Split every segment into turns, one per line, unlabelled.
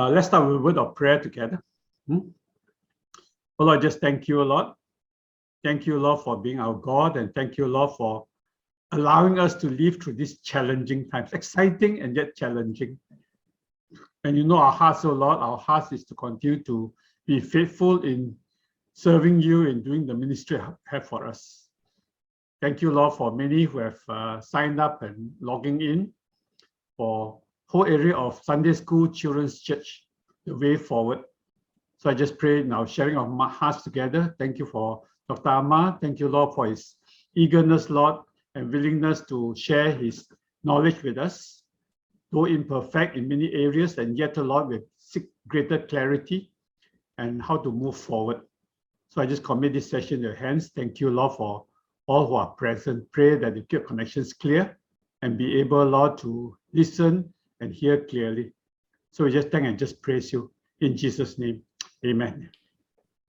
Let's start with a word of prayer together. Oh Lord, just thank you, Lord. Thank you, Lord, for being our God, and thank you, Lord, for allowing us to live through these challenging times, exciting and yet challenging. And you know our hearts, oh Lord, our hearts is to continue to be faithful in serving you and doing the ministry you have for us. Thank you, Lord, for many who have signed up and logging in for whole area of Sunday school, children's church, the way forward. So I just pray now, sharing of my hearts together. Thank you for Dr. Amar. Thank you, Lord, for his eagerness, Lord, and willingness to share his knowledge with us, though imperfect in many areas, and yet, Lord, we seek greater clarity and how to move forward. So I just commit this session in your hands. Thank you, Lord, for all who are present. Pray that the connection is clear and be able, Lord, to listen and hear clearly. So we just thank and just praise you in Jesus' name. Amen.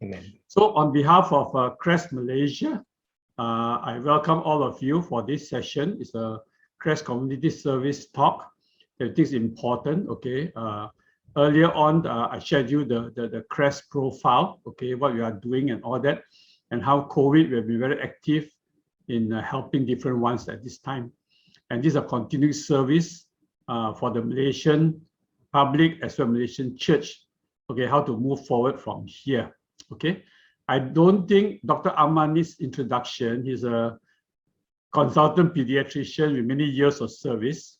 Amen. So
on behalf of CREST Malaysia, I welcome all of you for this session. It's a CREST Community Service talk. I think it's important, okay? Earlier on, I shared you the CREST profile, okay, what we are doing and all that, and how COVID will be very active in helping different ones at this time. And this is a continuing service for the Malaysian public as well as Malaysian church, okay, how to move forward from here, okay? I don't think Dr. Amar needs introduction. He's a consultant pediatrician with many years of service,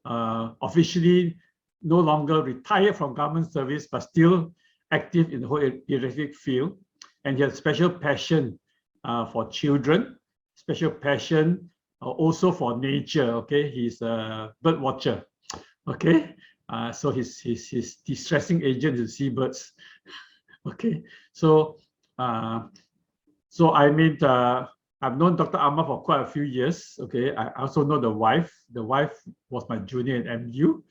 officially no longer retired from government service, but still active in the whole pediatric field. And he has special passion for children, special passion also for nature, okay? He's a bird watcher, okay? So his distressing agent is seabirds, okay? So I mean, I've known Dr. Amar for quite a few years, okay? I also know the wife. The wife was my junior at MU,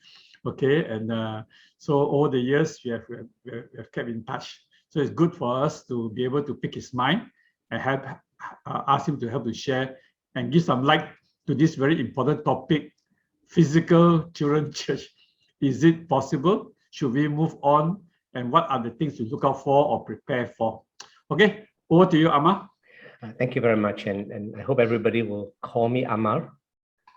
okay? And so over the years, we have kept in touch. So it's good for us to be able to pick his mind and have ask him to help to share and give some light to this very important topic, physical children church. Is it possible? Should we move on? And what are the things to look out for or prepare for? Okay, over to you, Amar.
Thank you very much. And I hope everybody will call me Amar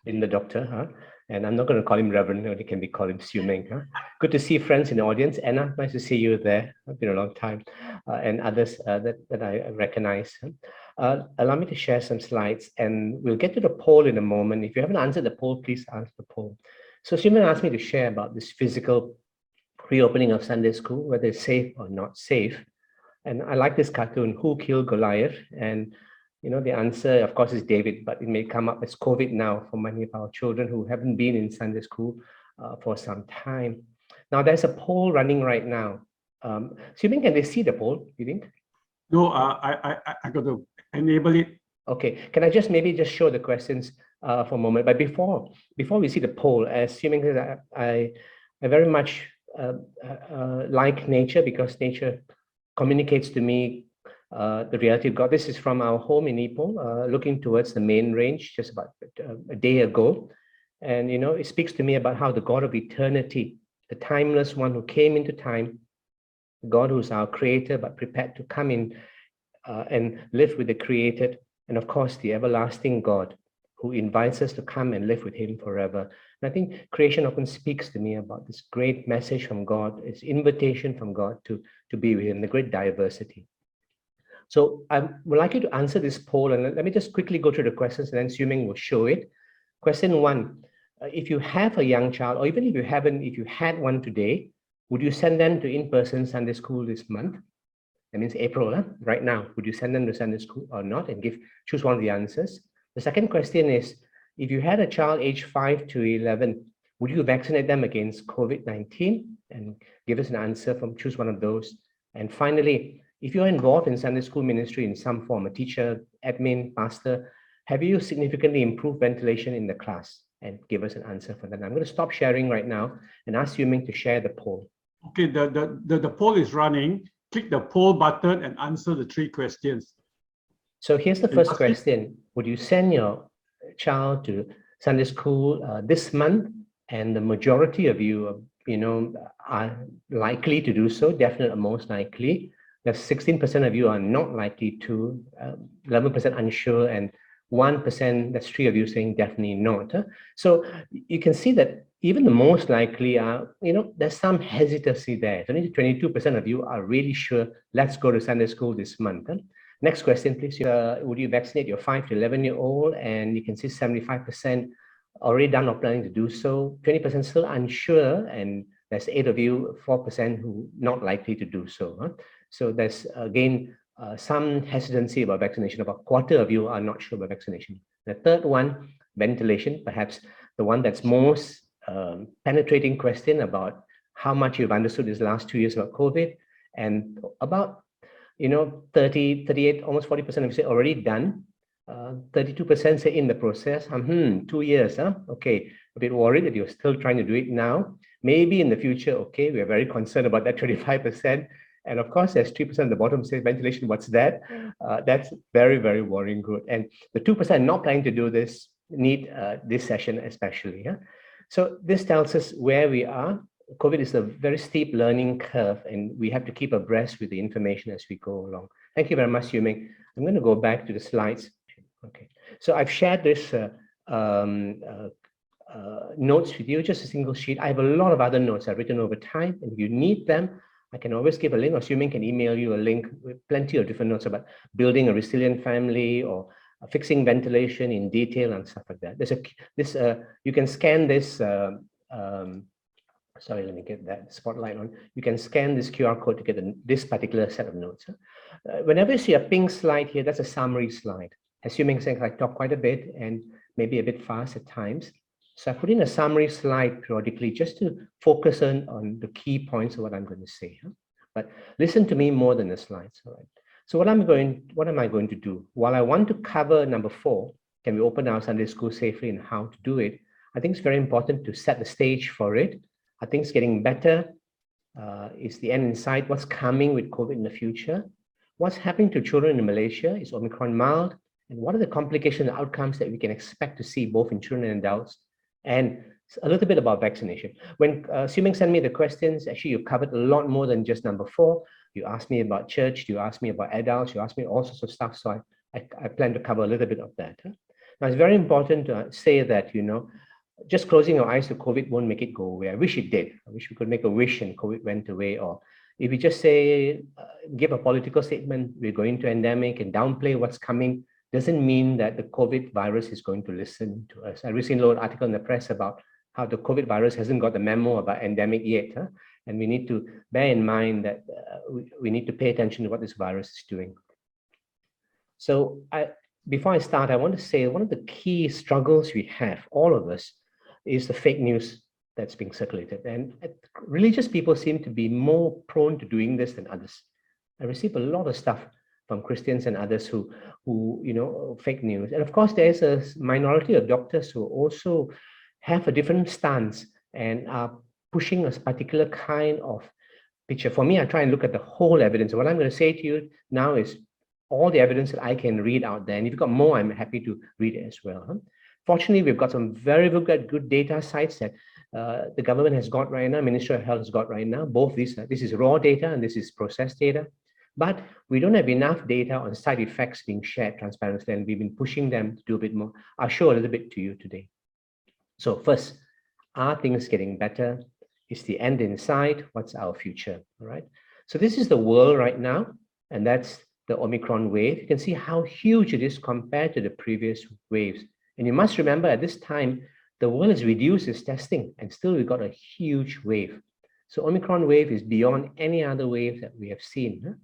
in the doctor. Huh? And I'm not going to call him Reverend, it can be called him Siu Ming. Huh? Good to see friends in the audience. Anna, nice to see you there. It's been a long time. And others that I recognize. Allow me to share some slides and we'll get to the poll in a moment. If you haven't answered the poll, please answer the poll. So Siu Ming asked me to share about this physical reopening of Sunday school, whether it's safe or not safe. And I like this cartoon, Who Killed Goliath? And you know, the answer, of course, is David, but it may come up as COVID now for many of our children who haven't been in Sunday school for some time. Now, there's a poll running right now. Siu Ming, can they see the poll, you think?
No, I got to enable it.
Okay, can I just maybe just show the questions for a moment? But before we see the poll, as Siu Ming said, I very much like nature because nature communicates to me the reality of God. This is from our home in Ipoh, looking towards the main range just about a day ago. And, you know, it speaks to me about how the God of eternity, the timeless one who came into time, God who's our creator, but prepared to come in and live with the created. And of course, the everlasting God who invites us to come and live with him forever. And I think creation often speaks to me about this great message from God, its invitation from God to be with him, the great diversity. So I would like you to answer this poll, and let me just quickly go through the questions and then Siu Ming will show it. Question 1, if you have a young child, or even if you haven't, if you had one today, would you send them to in-person Sunday school this month? That means April, huh? Right now. Would you send them to Sunday school or not? And choose one of the answers. The second question is, if you had a child aged 5 to 11, would you vaccinate them against COVID-19? And give us an answer from choose one of those. And finally, if you're involved in Sunday school ministry in some form, a teacher, admin, pastor, have you significantly improved ventilation in the class? And give us an answer for that. I'm going to stop sharing right now and ask Siu Ming to share the poll.
Okay, the poll is running. Click the poll button and answer the 3 questions.
So here's the first question. Would you send your child to Sunday school this month? And the majority of you, are likely to do so, definitely most likely. There's 16% of you are not likely to, 11% unsure, and 1%, that's 3 of you saying definitely not. So you can see that even the most likely are, there's some hesitancy there. Only 22% of you are really sure, let's go to Sunday school this month. Next question, please. Would you vaccinate your 5 to 11-year-old? And you can see 75% already done or planning to do so, 20% still unsure, and there's 8 of you, 4% who not likely to do so. So there's, again, some hesitancy about vaccination. About a quarter of you are not sure about vaccination. The third one, ventilation, perhaps the one that's most penetrating question about how much you've understood these last 2 years about COVID, and about 30, 38, almost 40% of you say already done. 32% say in the process. 2 years, okay, a bit worried that you're still trying to do it now. Maybe in the future, okay, we're very concerned about that 25%. And of course, there's 3% at the bottom says ventilation, what's that? That's very, very worrying good. And the 2% not planning to do this need this session especially. So this tells us where we are. COVID is a very steep learning curve, and we have to keep abreast with the information as we go along. Thank you very much, Yuming. I'm going to go back to the slides. Okay, so I've shared this notes with you, just a single sheet. I have a lot of other notes I've written over time, and if you need them, I can always give a link, or Yuming can email you a link with plenty of different notes about building a resilient family or fixing ventilation in detail and stuff like that. There's you can scan this. Sorry, let me get that spotlight on. You can scan this QR code to get this particular set of notes. Whenever you see a pink slide here, that's a summary slide. Assuming I talk quite a bit and maybe a bit fast at times. So I put in a summary slide periodically just to focus on the key points of what I'm going to say. But listen to me more than the slides. All right. So what am I going to do? While I want to cover number 4, can we open our Sunday school safely and how to do it? I think it's very important to set the stage for it. I think it's getting better. Is the end in sight? What's coming with COVID in the future? What's happening to children in Malaysia? Is Omicron mild? And what are the complications and outcomes that we can expect to see both in children and adults? And a little bit about vaccination. When Yuming sent me the questions, actually you covered a lot more than just number 4. You asked me about church, you asked me about adults, you asked me all sorts of stuff. So I plan to cover a little bit of that. Now it's very important to say that, just closing our eyes to COVID won't make it go away. I wish it did. I wish we could make a wish and COVID went away. Or if we just say, give a political statement, we're going to endemic and downplay what's coming, doesn't mean that the COVID virus is going to listen to us. I recently wrote an article in the press about how the COVID virus hasn't got the memo about endemic yet. And we need to bear in mind that we need to pay attention to what this virus is doing. So before I start, I want to say one of the key struggles we have, all of us, is the fake news that's being circulated. And religious people seem to be more prone to doing this than others. I receive a lot of stuff from Christians and others who fake news. And of course, there's a minority of doctors who also have a different stance and are pushing a particular kind of picture. For me, I try and look at the whole evidence. What I'm going to say to you now is all the evidence that I can read out there. And if you've got more, I'm happy to read it as well. Fortunately, we've got some very good data sites that the government has got right now, Ministry of Health has got right now. Both these, this is raw data and this is processed data. But we don't have enough data on side effects being shared transparently, and we've been pushing them to do a bit more. I'll show a little bit to you today. So first, are things getting better? Is the end in sight? What's our future? All right. So this is the world right now, and that's the Omicron wave. You can see how huge it is compared to the previous waves. And you must remember at this time, the world has reduced its testing and still we've got a huge wave. So Omicron wave is beyond any other wave that we have seen.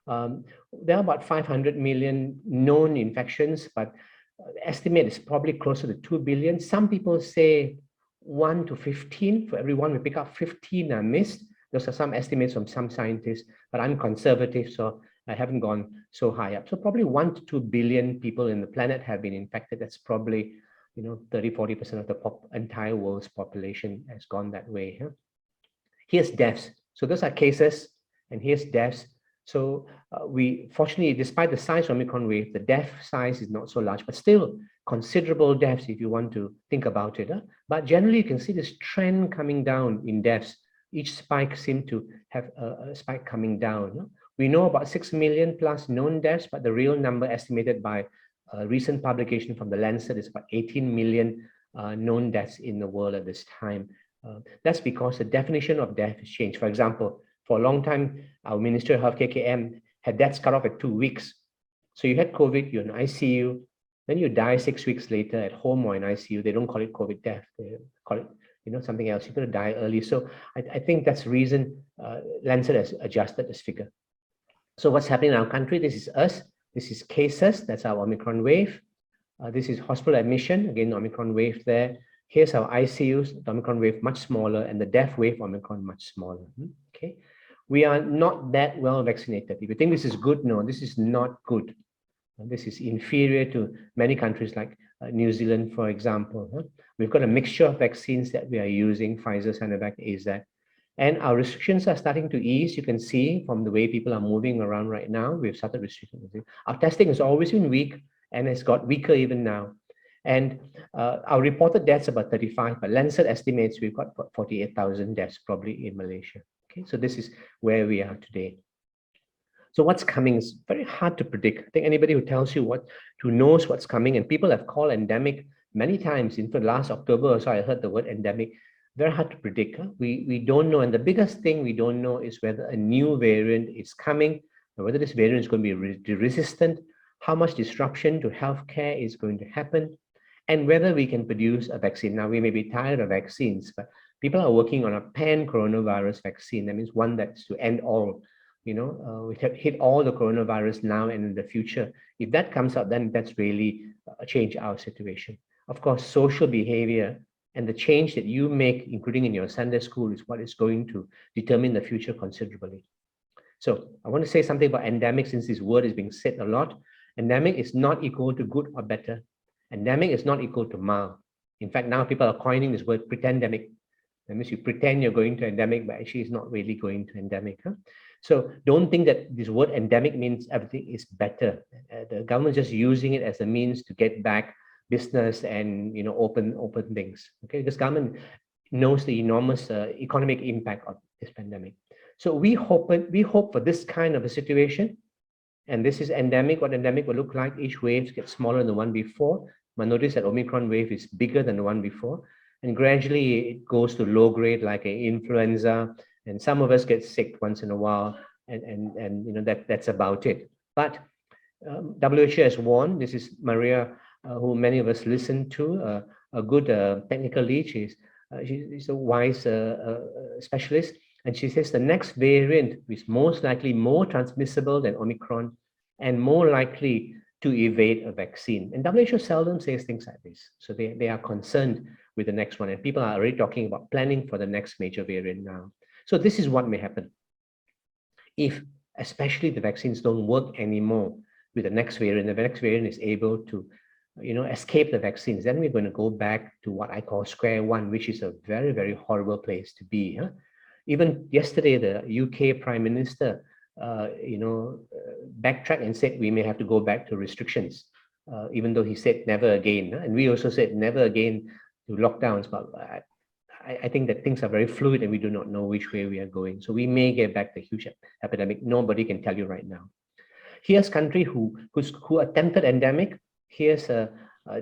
There are about 500 million known infections, but the estimate is probably closer to 2 billion. Some people say 1 to 15. For every one, we pick up 15 are missed. Those are some estimates from some scientists, but I'm conservative, so I haven't gone so high up. So probably 1 to 2 billion people in the planet have been infected. That's probably 30–40% of the entire world's population has gone that way. Here's deaths. So those are cases, and here's deaths. So we, fortunately, despite the size of Omicron wave, the death size is not so large, but still considerable deaths if you want to think about it. But generally, you can see this trend coming down in deaths each spike seemed to have a spike coming down. We know about 6 million plus known deaths, but the real number estimated by a recent publication from the Lancet is about 18 million known deaths in the world at this time. That's because the definition of death has changed. For example, for a long time, our Minister of Health, KKM, had deaths cut off at 2 weeks. So you had COVID, you're in ICU, then you die 6 weeks later at home or in ICU. They don't call it COVID death. They call it, something else. You're going to die early. So I think that's the reason Lancet has adjusted this figure. So what's happening in our country? This is us. This is cases. That's our Omicron wave. This is hospital admission. Again, Omicron wave there. Here's our ICUs. The Omicron wave much smaller, and the death wave Omicron much smaller. Okay. We are not that well vaccinated. If you think this is good, no, this is not good. This is inferior to many countries like New Zealand, for example. We've got a mixture of vaccines that we are using, Pfizer, Sinovac, AZ. And our restrictions are starting to ease. You can see from the way people are moving around right now, we've started restricting. Our testing has always been weak and it's got weaker even now. And our reported deaths about 35, but Lancet estimates we've got 48,000 deaths probably in Malaysia. Okay, so this is where we are today. So what's coming is very hard to predict. I think anybody who tells you who knows what's coming, and people have called endemic many times. In fact, last October or so, I heard the word endemic. Very hard to predict. We don't know. And the biggest thing we don't know is whether a new variant is coming, and whether this variant is going to be resistant, how much disruption to healthcare is going to happen, and whether we can produce a vaccine. Now, we may be tired of vaccines, but people are working on a pan-coronavirus vaccine. That means one that's to end all. We have hit all the coronavirus now and in the future. If that comes out, then that's really change our situation. Of course, social behavior and the change that you make, including in your Sunday school, is what is going to determine the future considerably. So I want to say something about endemic, since this word is being said a lot. Endemic is not equal to good or better. Endemic is not equal to mild. In fact, now people are coining this word pretendemic. That means you pretend you're going to endemic, but actually it's not really going to endemic. So don't think that this word endemic means everything is better. The government is just using it as a means to get back business and open things. Okay, this government knows the enormous economic impact of this pandemic. So we hope for this kind of a situation, and this is endemic. What endemic will look like? Each wave gets smaller than the one before. But notice that Omicron wave is bigger than the one before, and gradually it goes to low grade like an influenza. And some of us get sick once in a while, and that's about it. But WHO has warned. This is Maria, who many of us listen to, a good technical lead. She's a wise specialist, and she says the next variant is most likely more transmissible than Omicron and more likely to evade a vaccine. And WHO seldom says things like this. So they are concerned with the next one, and people are already talking about planning for the next major variant now. So this is what may happen. If especially the vaccines don't work anymore with the next variant is able to escape the vaccines, then we're going to go back to what I call square one, which is a very, very horrible place to be. Even yesterday, the UK Prime Minister backtracked and said we may have to go back to restrictions, even though he said never again. And we also said never again to lockdowns, but I think that things are very fluid and we do not know which way we are going. So we may get back the huge epidemic. Nobody can tell you right now. Here's country who attempted endemic. Here's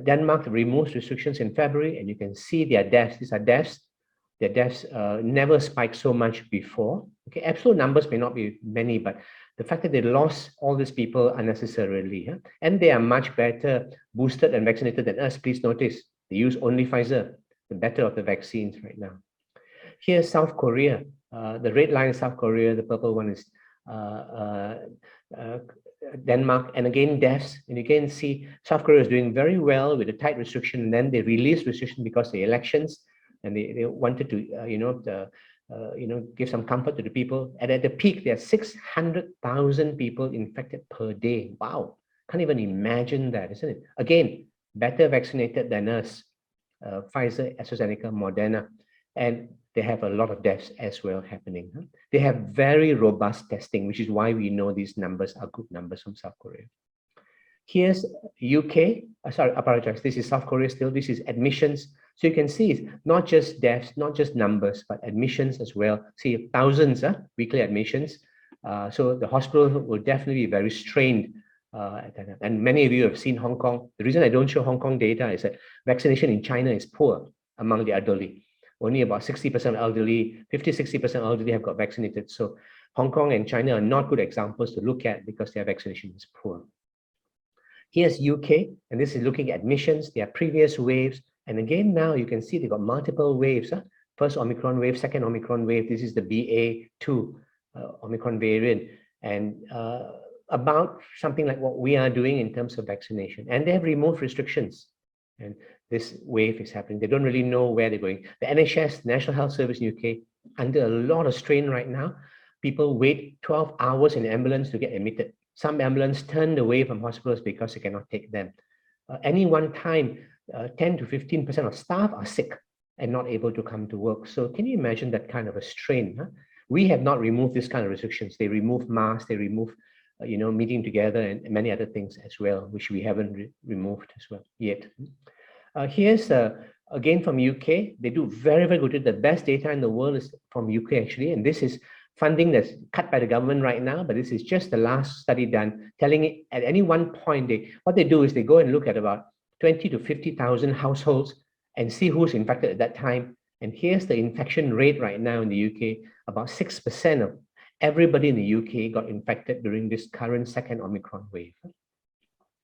Denmark removes restrictions in February, and you can see their deaths. These are deaths. Their deaths never spiked so much before. Okay, absolute numbers may not be many, but the fact that they lost all these people unnecessarily, and they are much better boosted and vaccinated than us. Please notice they use only Pfizer, the better of the vaccines right now. Here's South Korea. The red line is South Korea. The purple one is Denmark, and again deaths. And you can see South Korea is doing very well with a tight restriction, and then they released restriction because of the elections, and they wanted to give some comfort to the people. And at the peak, there are 600,000 people infected per day. Wow, can't even imagine that, isn't it? Again, better vaccinated than us. Pfizer, AstraZeneca, Moderna, and they have a lot of deaths as well happening. They have very robust testing, which is why we know these numbers are good numbers from South Korea. Here's UK. Sorry, I apologize. This is South Korea still. This is admissions So you can see it's not just deaths, not just numbers, but admissions as well. See, thousands weekly admissions. So the hospital will definitely be very strained. And many of you have seen Hong Kong. The reason I don't show Hong Kong data is that vaccination in China is poor among the elderly. Only about 60% elderly, 50-60% elderly have got vaccinated. So Hong Kong and China are not good examples to look at because their vaccination is poor. Here's UK, and this is looking at admissions, their previous waves. And again, now you can see they've got multiple waves. First Omicron wave, second Omicron wave. This is the BA2 Omicron variant. And about something like what we are doing in terms of vaccination. And they have removed restrictions. And this wave is happening. They don't really know where they're going. The NHS, National Health Service in UK, under a lot of strain right now. People wait 12 hours in an ambulance to get admitted. Some ambulance turned away from hospitals because they cannot take them. Any one time, 10 to 15% of staff are sick and not able to come to work. So can you imagine that kind of a strain? We have not removed this kind of restrictions. They remove masks, they remove meeting together and many other things as well, which we haven't removed as well yet. Here's again from UK. They do very, very good. The best data in the world is from UK actually, and this is funding that's cut by the government right now, but this is just the last study done, telling it at any one point, what they do is they go and look at about 20 to 50,000 households and see who's infected at that time. And here's the infection rate right now in the UK. About 6% of everybody in the UK got infected during this current second Omicron wave.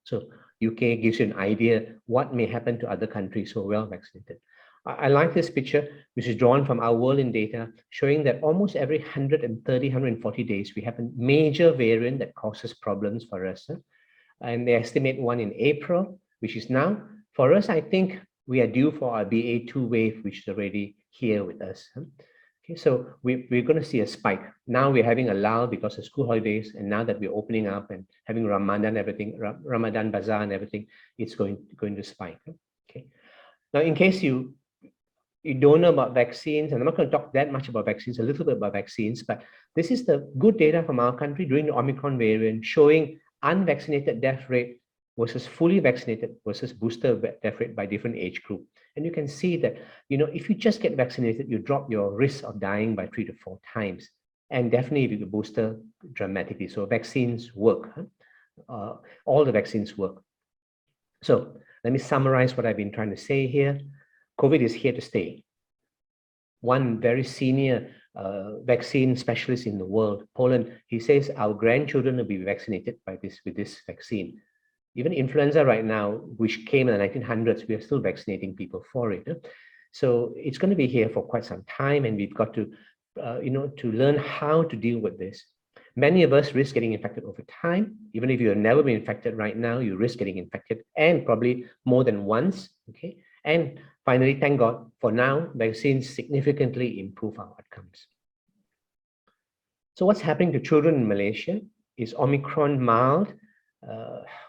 So UK gives you an idea what may happen to other countries who are well vaccinated. I like this picture, which is drawn from our world in data, showing that almost every 130, 140 days, we have a major variant that causes problems for us. And they estimate one in April, which is now. For us, I think we are due for our BA2 wave, which is already here with us. Okay, so we're going to see a spike. Now we're having a lull because of school holidays, and now that we're opening up and having Ramadan, everything, Ramadan Bazaar and everything, it's going to spike. Okay. Now, in case you don't know about vaccines, and I'm not going to talk that much about vaccines, a little bit about vaccines, but this is the good data from our country during the Omicron variant showing unvaccinated death rate versus fully vaccinated versus booster death rate by different age group. And you can see that, if you just get vaccinated, you drop your risk of dying by 3 to 4 times. And definitely if you booster dramatically. So vaccines work. All the vaccines work. So let me summarize what I've been trying to say here. COVID is here to stay. One very senior vaccine specialist in the world, Poland, he says our grandchildren will be vaccinated with this vaccine. Even influenza right now, which came in the 1900s, we are still vaccinating people for it. So it's going to be here for quite some time, and we've got to, to learn how to deal with this. Many of us risk getting infected over time. Even if you have never been infected right now, you risk getting infected, and probably more than once. Okay. And finally, thank God, for now, vaccines significantly improve our outcomes. So what's happening to children in Malaysia? Is Omicron mild?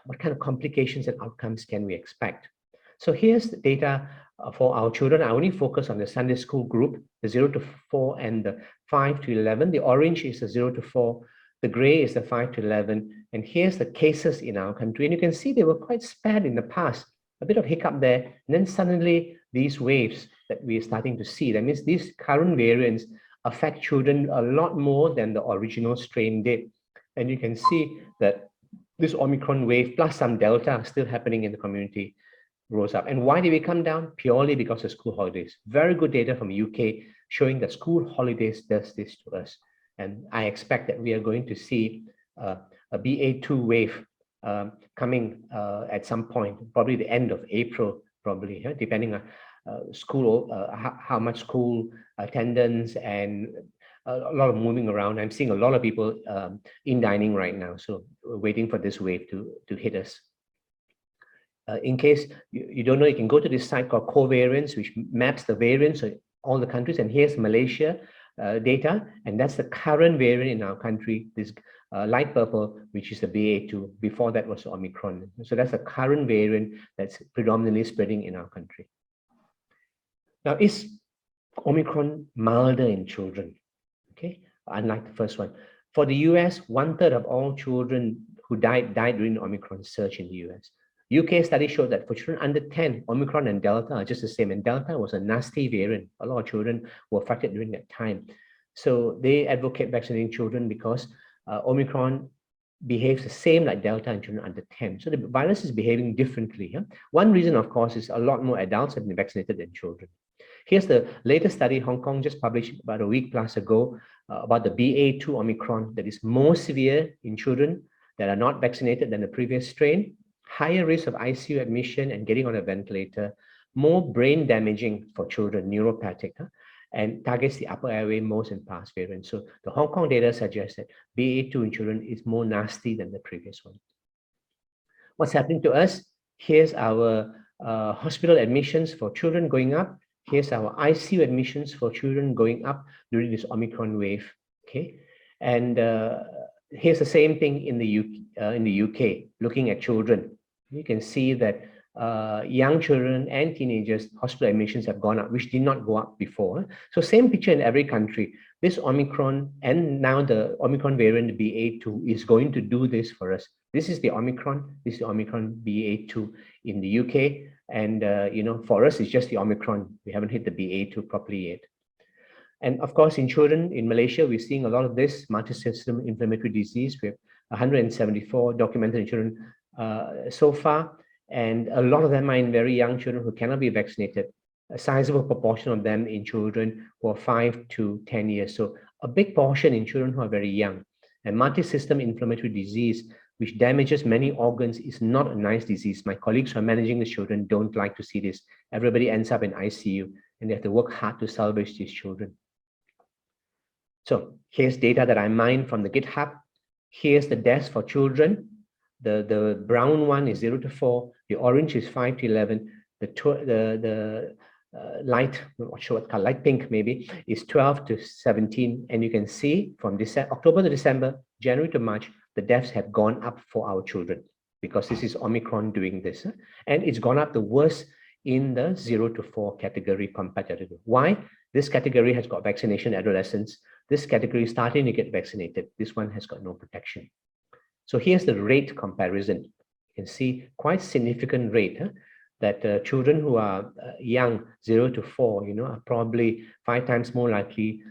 What kind of complications and outcomes can we expect? So here's the data for our children. I only focus on the Sunday school group, the 0 to 4 and the 5 to 11. The orange is the 0 to 4. The gray is the 5 to 11. And here's the cases in our country. And you can see they were quite spared in the past. A bit of hiccup there. And then suddenly these waves that we're starting to see, that means these current variants affect children a lot more than the original strain did. And you can see that this Omicron wave plus some Delta still happening in the community rose up. And why did we come down? Purely because of school holidays. Very good data from UK showing that school holidays does this to us. And I expect that we are going to see a BA2 wave coming at some point, probably the end of April, probably, depending on school, how much school attendance and a lot of moving around. I'm seeing a lot of people in dining right now, so we're waiting for this wave to hit us. In case you don't know, you can go to this site called Covariance, which maps the variants of all the countries. And here's Malaysia data, and that's the current variant in our country, this light purple, which is the BA2. Before that was Omicron. So that's the current variant that's predominantly spreading in our country. Now, is Omicron milder in children? Okay, unlike the first one. For the US, 1/3 of all children who died during the Omicron surge in the US. UK study showed that for children under 10, Omicron and Delta are just the same. And Delta was a nasty variant. A lot of children were affected during that time. So they advocate vaccinating children because Omicron behaves the same like Delta in children under 10. So the virus is behaving differently. Yeah? One reason, of course, is a lot more adults have been vaccinated than children. Here's the latest study Hong Kong just published about a week plus ago about the BA2 Omicron that is more severe in children that are not vaccinated than the previous strain, higher risk of ICU admission and getting on a ventilator, more brain damaging for children, neuropathic, and targets the upper airway most in past variants. So the Hong Kong data suggests that BA2 in children is more nasty than the previous one. What's happening to us? Here's our hospital admissions for children going up. Here's our ICU admissions for children going up during this Omicron wave. Okay, and here's the same thing in the UK. Looking at children, you can see that young children and teenagers hospital admissions have gone up, which did not go up before. So same picture in every country. This Omicron and now the Omicron variant BA2 is going to do this for us. This is the Omicron. This is the Omicron BA2 in the UK. And, for us, it's just the Omicron. We haven't hit the BA2 properly yet. And of course, in children in Malaysia, we're seeing a lot of this multi-system inflammatory disease. We have 174 documented in children so far. And a lot of them are in very young children who cannot be vaccinated. A sizable proportion of them in children who are 5 to 10 years. So a big portion in children who are very young. And multi-system inflammatory disease, which damages many organs, is not a nice disease. My colleagues who are managing the children don't like to see this. Everybody ends up in ICU and they have to work hard to salvage these children. So here's data that I mined from the GitHub. Here's the deaths for children. The brown one is 0 to 4. The orange is 5 to 11. The light, I'm not sure what color, light pink maybe, is 12 to 17. And you can see from October to December, January to March, the deaths have gone up for our children because this is Omicron doing this. And it's gone up the worst in the 0 to 4 category comparatively. Why? This category has got vaccination adolescents. This category is starting to get vaccinated. This one has got no protection. So here's the rate comparison. You can see quite significant rate that children who are young, 0 to 4, are probably 5 times more likely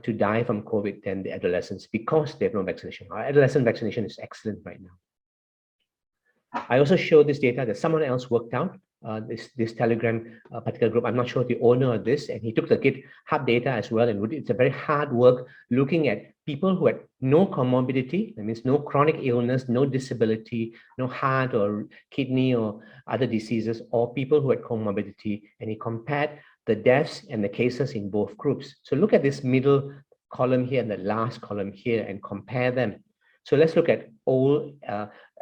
to die from COVID than the adolescents because they have no vaccination. Our adolescent vaccination is excellent right now. I also showed this data that someone else worked out, this Telegram particular group. I'm not sure the owner of this, and he took the GitHub data as well. And it's a very hard work looking at people who had no comorbidity, that means no chronic illness, no disability, no heart or kidney or other diseases, or people who had comorbidity. And he compared the deaths and the cases in both groups. So look at this middle column here and the last column here and compare them. So let's look at old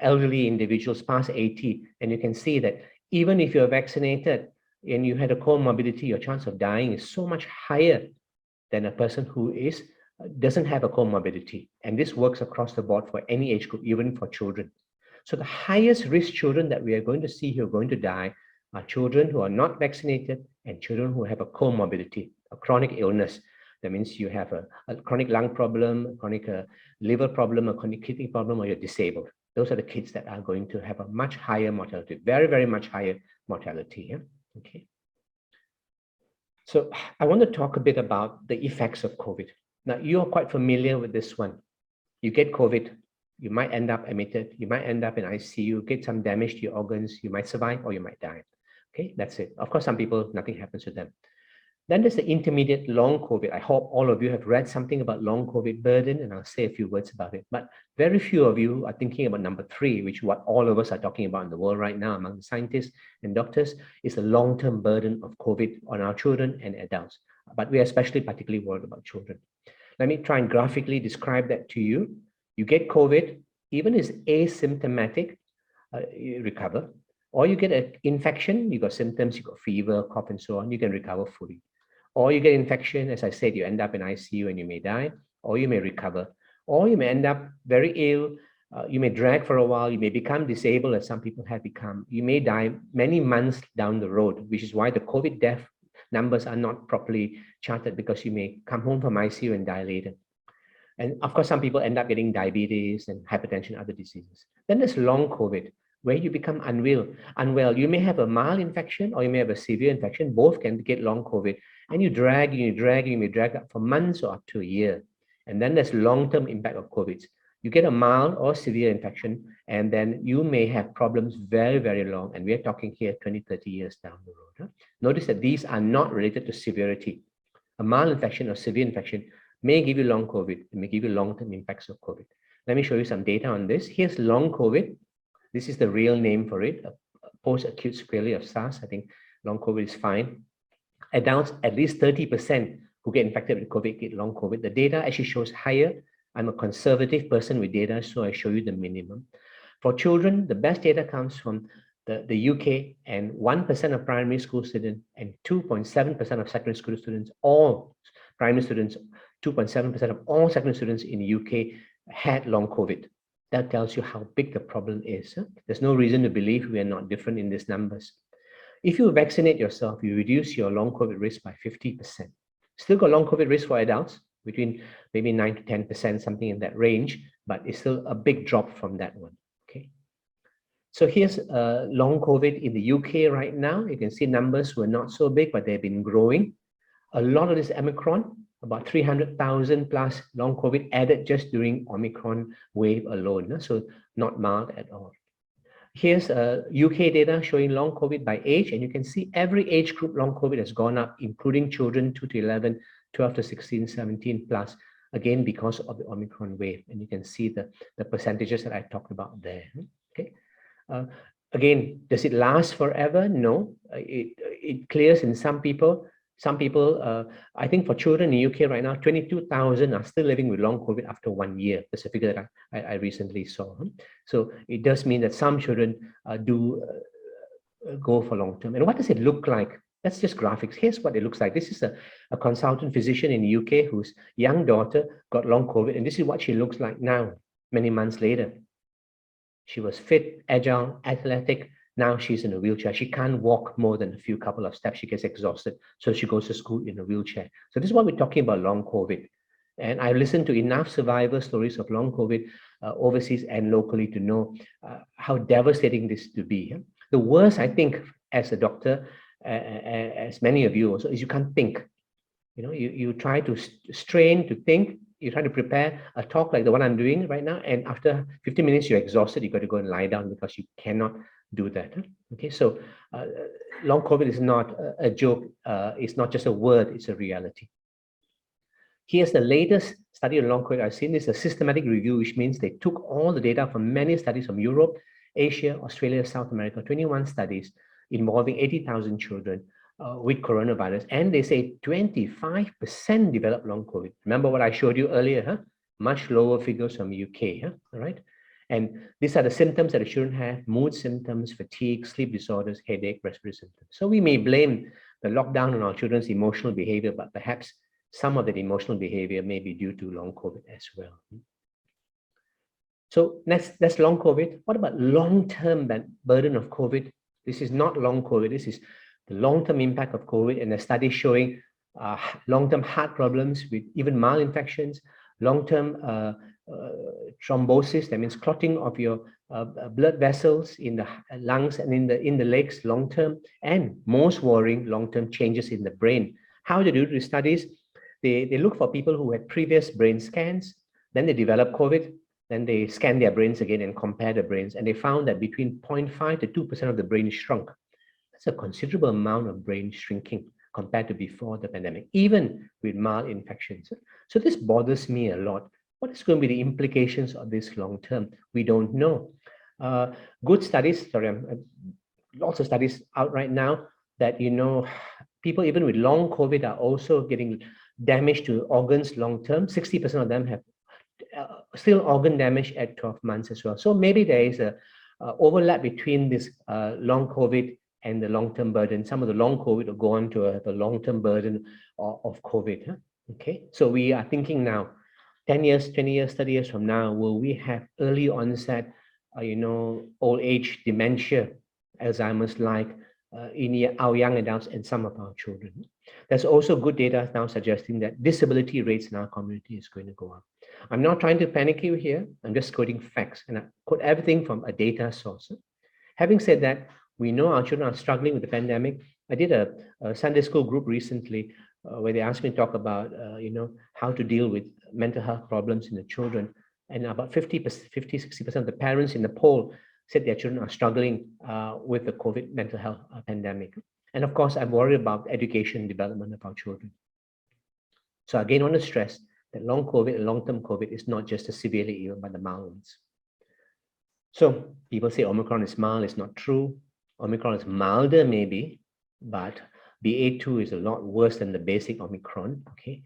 elderly individuals past 80, and you can see that even if you're vaccinated and you had a comorbidity, your chance of dying is so much higher than a person who doesn't have a comorbidity. And this works across the board for any age group, even for children. So the highest risk children that we are going to see who are going to die are children who are not vaccinated and children who have a comorbidity, a chronic illness. That means you have a chronic lung problem, a chronic liver problem, a chronic kidney problem, or you're disabled. Those are the kids that are going to have a much higher mortality, very, very much higher mortality. Yeah? Okay. So I want to talk a bit about the effects of COVID. Now, you're quite familiar with this one. You get COVID, you might end up admitted, you might end up in ICU, get some damage to your organs, you might survive or you might die. Okay, that's it. Of course, some people, nothing happens to them. Then there's the intermediate long COVID. I hope all of you have read something about long COVID burden, and I'll say a few words about it. But very few of you are thinking about number 3, which is what all of us are talking about in the world right now among scientists and doctors, is the long-term burden of COVID on our children and adults. But we are especially particularly worried about children. Let me try and graphically describe that to you. You get COVID, even if it's asymptomatic, you recover. Or you get an infection, you got symptoms, you got fever, cough, and so on, you can recover fully. Or you get infection, as I said, you end up in ICU and you may die, or you may recover, or you may end up very ill, you may drag for a while, you may become disabled, as some people have become. You may die many months down the road, which is why the COVID death numbers are not properly charted, because you may come home from ICU and die later. And of course, some people end up getting diabetes and hypertension, other diseases. Then there's long COVID, where you become unwell. You may have a mild infection or you may have a severe infection. Both can get long COVID. And you may drag up for months or up to a year. And then there's long-term impact of COVID. You get a mild or severe infection, and then you may have problems very, very long. And we're talking here 20, 30 years down the road. Huh? Notice that these are not related to severity. A mild infection or severe infection may give you long COVID. It may give you long-term impacts of COVID. Let me show you some data on this. Here's long COVID. This is the real name for it, post-acute sequelae of SARS. I think long COVID is fine. Adults, at least 30% who get infected with COVID get long COVID. The data actually shows higher. I'm a conservative person with data, so I show you the minimum. For children, the best data comes from the UK, and 1% of primary school students and 2.7% of secondary school students, all primary students, 2.7% of all secondary students in the UK had long COVID. That tells you how big the problem is. Huh? There's no reason to believe we are not different in these numbers. If you vaccinate yourself, you reduce your long COVID risk by 50%. Still got long COVID risk for adults, between maybe 9 to 10%, something in that range, but it's still a big drop from that one. Okay. So here's long COVID in the UK right now. You can see numbers were not so big, but they've been growing. A lot of this Omicron, about 300,000 plus long COVID added just during Omicron wave alone. So not mild at all. Here's UK data showing long COVID by age, and you can see every age group long COVID has gone up, including children 2 to 11, 12 to 16, 17 plus, again, because of the Omicron wave. And you can see the percentages that I talked about there. Okay. Again, does it last forever? No, it clears in some people. Some people, I think for children in the UK right now, 22,000 are still living with long COVID after 1 year. That's a figure that I recently saw. So it does mean that some children do go for long term. And what does it look like? That's just graphics. Here's what it looks like. This is a consultant physician in the UK whose young daughter got long COVID. And this is what she looks like now, many months later. She was fit, agile, athletic. Now she's in a wheelchair. She can't walk more than a couple of steps. She gets exhausted. So she goes to school in a wheelchair. So this is what we're talking about long COVID. And I listened to enough survivor stories of long COVID overseas and locally to know how devastating this to be. The worst, I think, as a doctor, as many of you also, is you can't think. You know, you try to strain to think. You try to prepare a talk like the one I'm doing right now, and after 15 minutes, you're exhausted. You got to go and lie down because you cannot do that. Okay, so long COVID is not a joke. It's not just a word, it's a reality. Here's the latest study on long COVID I've seen. This is a systematic review, which means they took all the data from many studies from Europe, Asia, Australia, South America, 21 studies involving 80,000 children with coronavirus. And they say 25% develop long COVID. Remember what I showed you earlier, huh? Much lower figures from UK, huh? All right. And these are the symptoms that the children have: mood symptoms, fatigue, sleep disorders, headache, respiratory symptoms. So we may blame the lockdown on our children's emotional behavior, but perhaps some of that emotional behavior may be due to long COVID as well. So that's long COVID. What about long-term burden of COVID? This is not long COVID. This is the long-term impact of COVID, and a study showing long-term heart problems with even mild infections, long-term thrombosis, that means clotting of your blood vessels in the lungs and in the legs long-term, and most worrying, long-term changes in the brain. How do they do these studies? They look for people who had previous brain scans, then they develop COVID, then they scan their brains again and compare the brains, and they found that between 0.5 to 2% of the brain is shrunk. That's a considerable amount of brain shrinking compared to before the pandemic, even with mild infections. So this bothers me a lot. What is going to be the implications of this long term? We don't know. Good studies, lots of studies out right now that, you know, people even with long COVID are also getting damage to organs long term. 60% of them have still organ damage at 12 months as well. So maybe there is a overlap between this long COVID and the long-term burden. Some of the long COVID will go on to have a long-term burden of COVID. Huh? Okay, so we are thinking now, 10 years, 20 years, 30 years from now, will we have early onset, old age dementia, Alzheimer's like in our young adults and some of our children? There's also good data now suggesting that disability rates in our community is going to go up. I'm not trying to panic you here. I'm just quoting facts, and I quote everything from a data source. Having said that, we know our children are struggling with the pandemic. I did a Sunday school group recently where they asked me to talk about, how to deal with mental health problems in the children. And about 60% of the parents in the poll said their children are struggling with the COVID mental health pandemic. And of course, I'm worried about education and development of our children. So again, I want to stress that long COVID and long-term COVID is not just the severely ill, but the mild ones. So people say Omicron is mild. It's not true. Omicron is milder maybe, but BA2 is a lot worse than the basic Omicron, okay?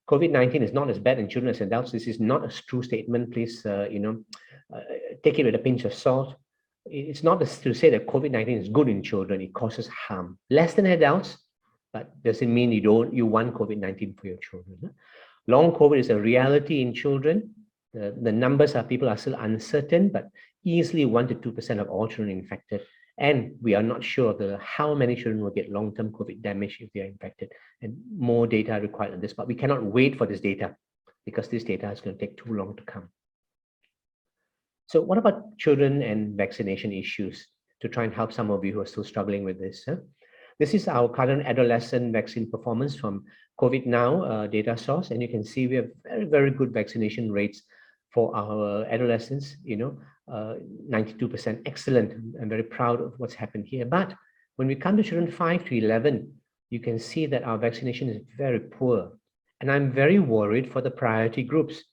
COVID-19 is not as bad in children as adults. This is not a true statement. Please, take it with a pinch of salt. It's not to say that COVID-19 is good in children. It causes harm. Less than adults, but doesn't mean you want COVID-19 for your children. Long COVID is a reality in children. The numbers of people are still uncertain, but easily 1 to 2% of all children infected. And we are not sure how many children will get long-term COVID damage if they are infected. And more data are required on this, but we cannot wait for this data because this data is going to take too long to come. So what about children and vaccination issues to try and help some of you who are still struggling with this? This is our current adolescent vaccine performance from COVID Now data source. And you can see we have very, very good vaccination rates for our adolescents, 92%, excellent. I'm very proud of what's happened here. But when we come to children 5 to 11, you can see that our vaccination is very poor. And I'm very worried for the priority groups.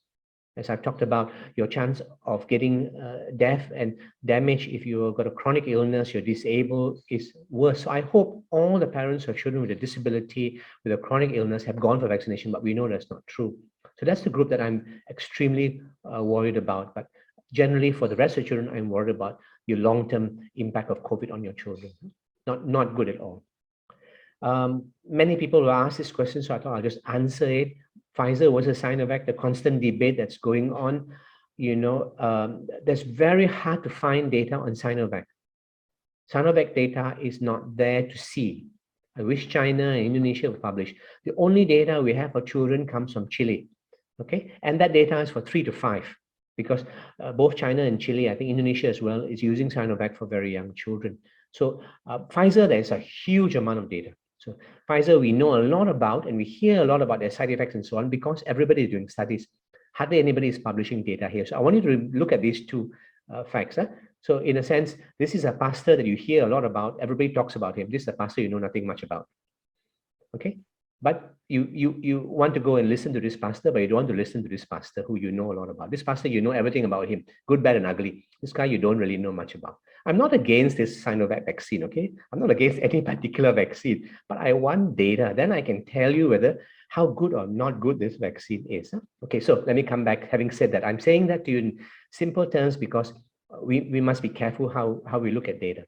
As I've talked about, your chance of getting death and damage if you've got a chronic illness, you're disabled, is worse. So I hope all the parents of children with a disability, with a chronic illness have gone for vaccination, but we know that's not true. So that's the group that I'm extremely worried about. But generally, for the rest of the children, I'm worried about your long-term impact of COVID on your children. Not good at all. Many people will ask this question, so I thought I'll just answer it. Pfizer versus Sinovac, the constant debate that's going on, that's very hard to find data on Sinovac. Sinovac data is not there to see. I wish China and Indonesia would publish. The only data we have for children comes from Chile, okay? And that data is for 3 to 5, because both China and Chile, I think Indonesia as well, is using Sinovac for very young children. So Pfizer, there's a huge amount of data. So Pfizer, we know a lot about, and we hear a lot about their side effects and so on, because everybody is doing studies. Hardly anybody is publishing data here. So I want you to look at these two facts. So in a sense, this is a pastor that you hear a lot about. Everybody talks about him. This is a pastor you know nothing much about. Okay? But you want to go and listen to this pastor, but you don't want to listen to this pastor who you know a lot about. This pastor, you know everything about him, good, bad, and ugly. This guy you don't really know much about. I'm not against this Sinovac vaccine, okay? I'm not against any particular vaccine, but I want data. Then I can tell you whether how good or not good this vaccine is. Okay, so let me come back. Having said that, I'm saying that to you in simple terms because we must be careful how we look at data.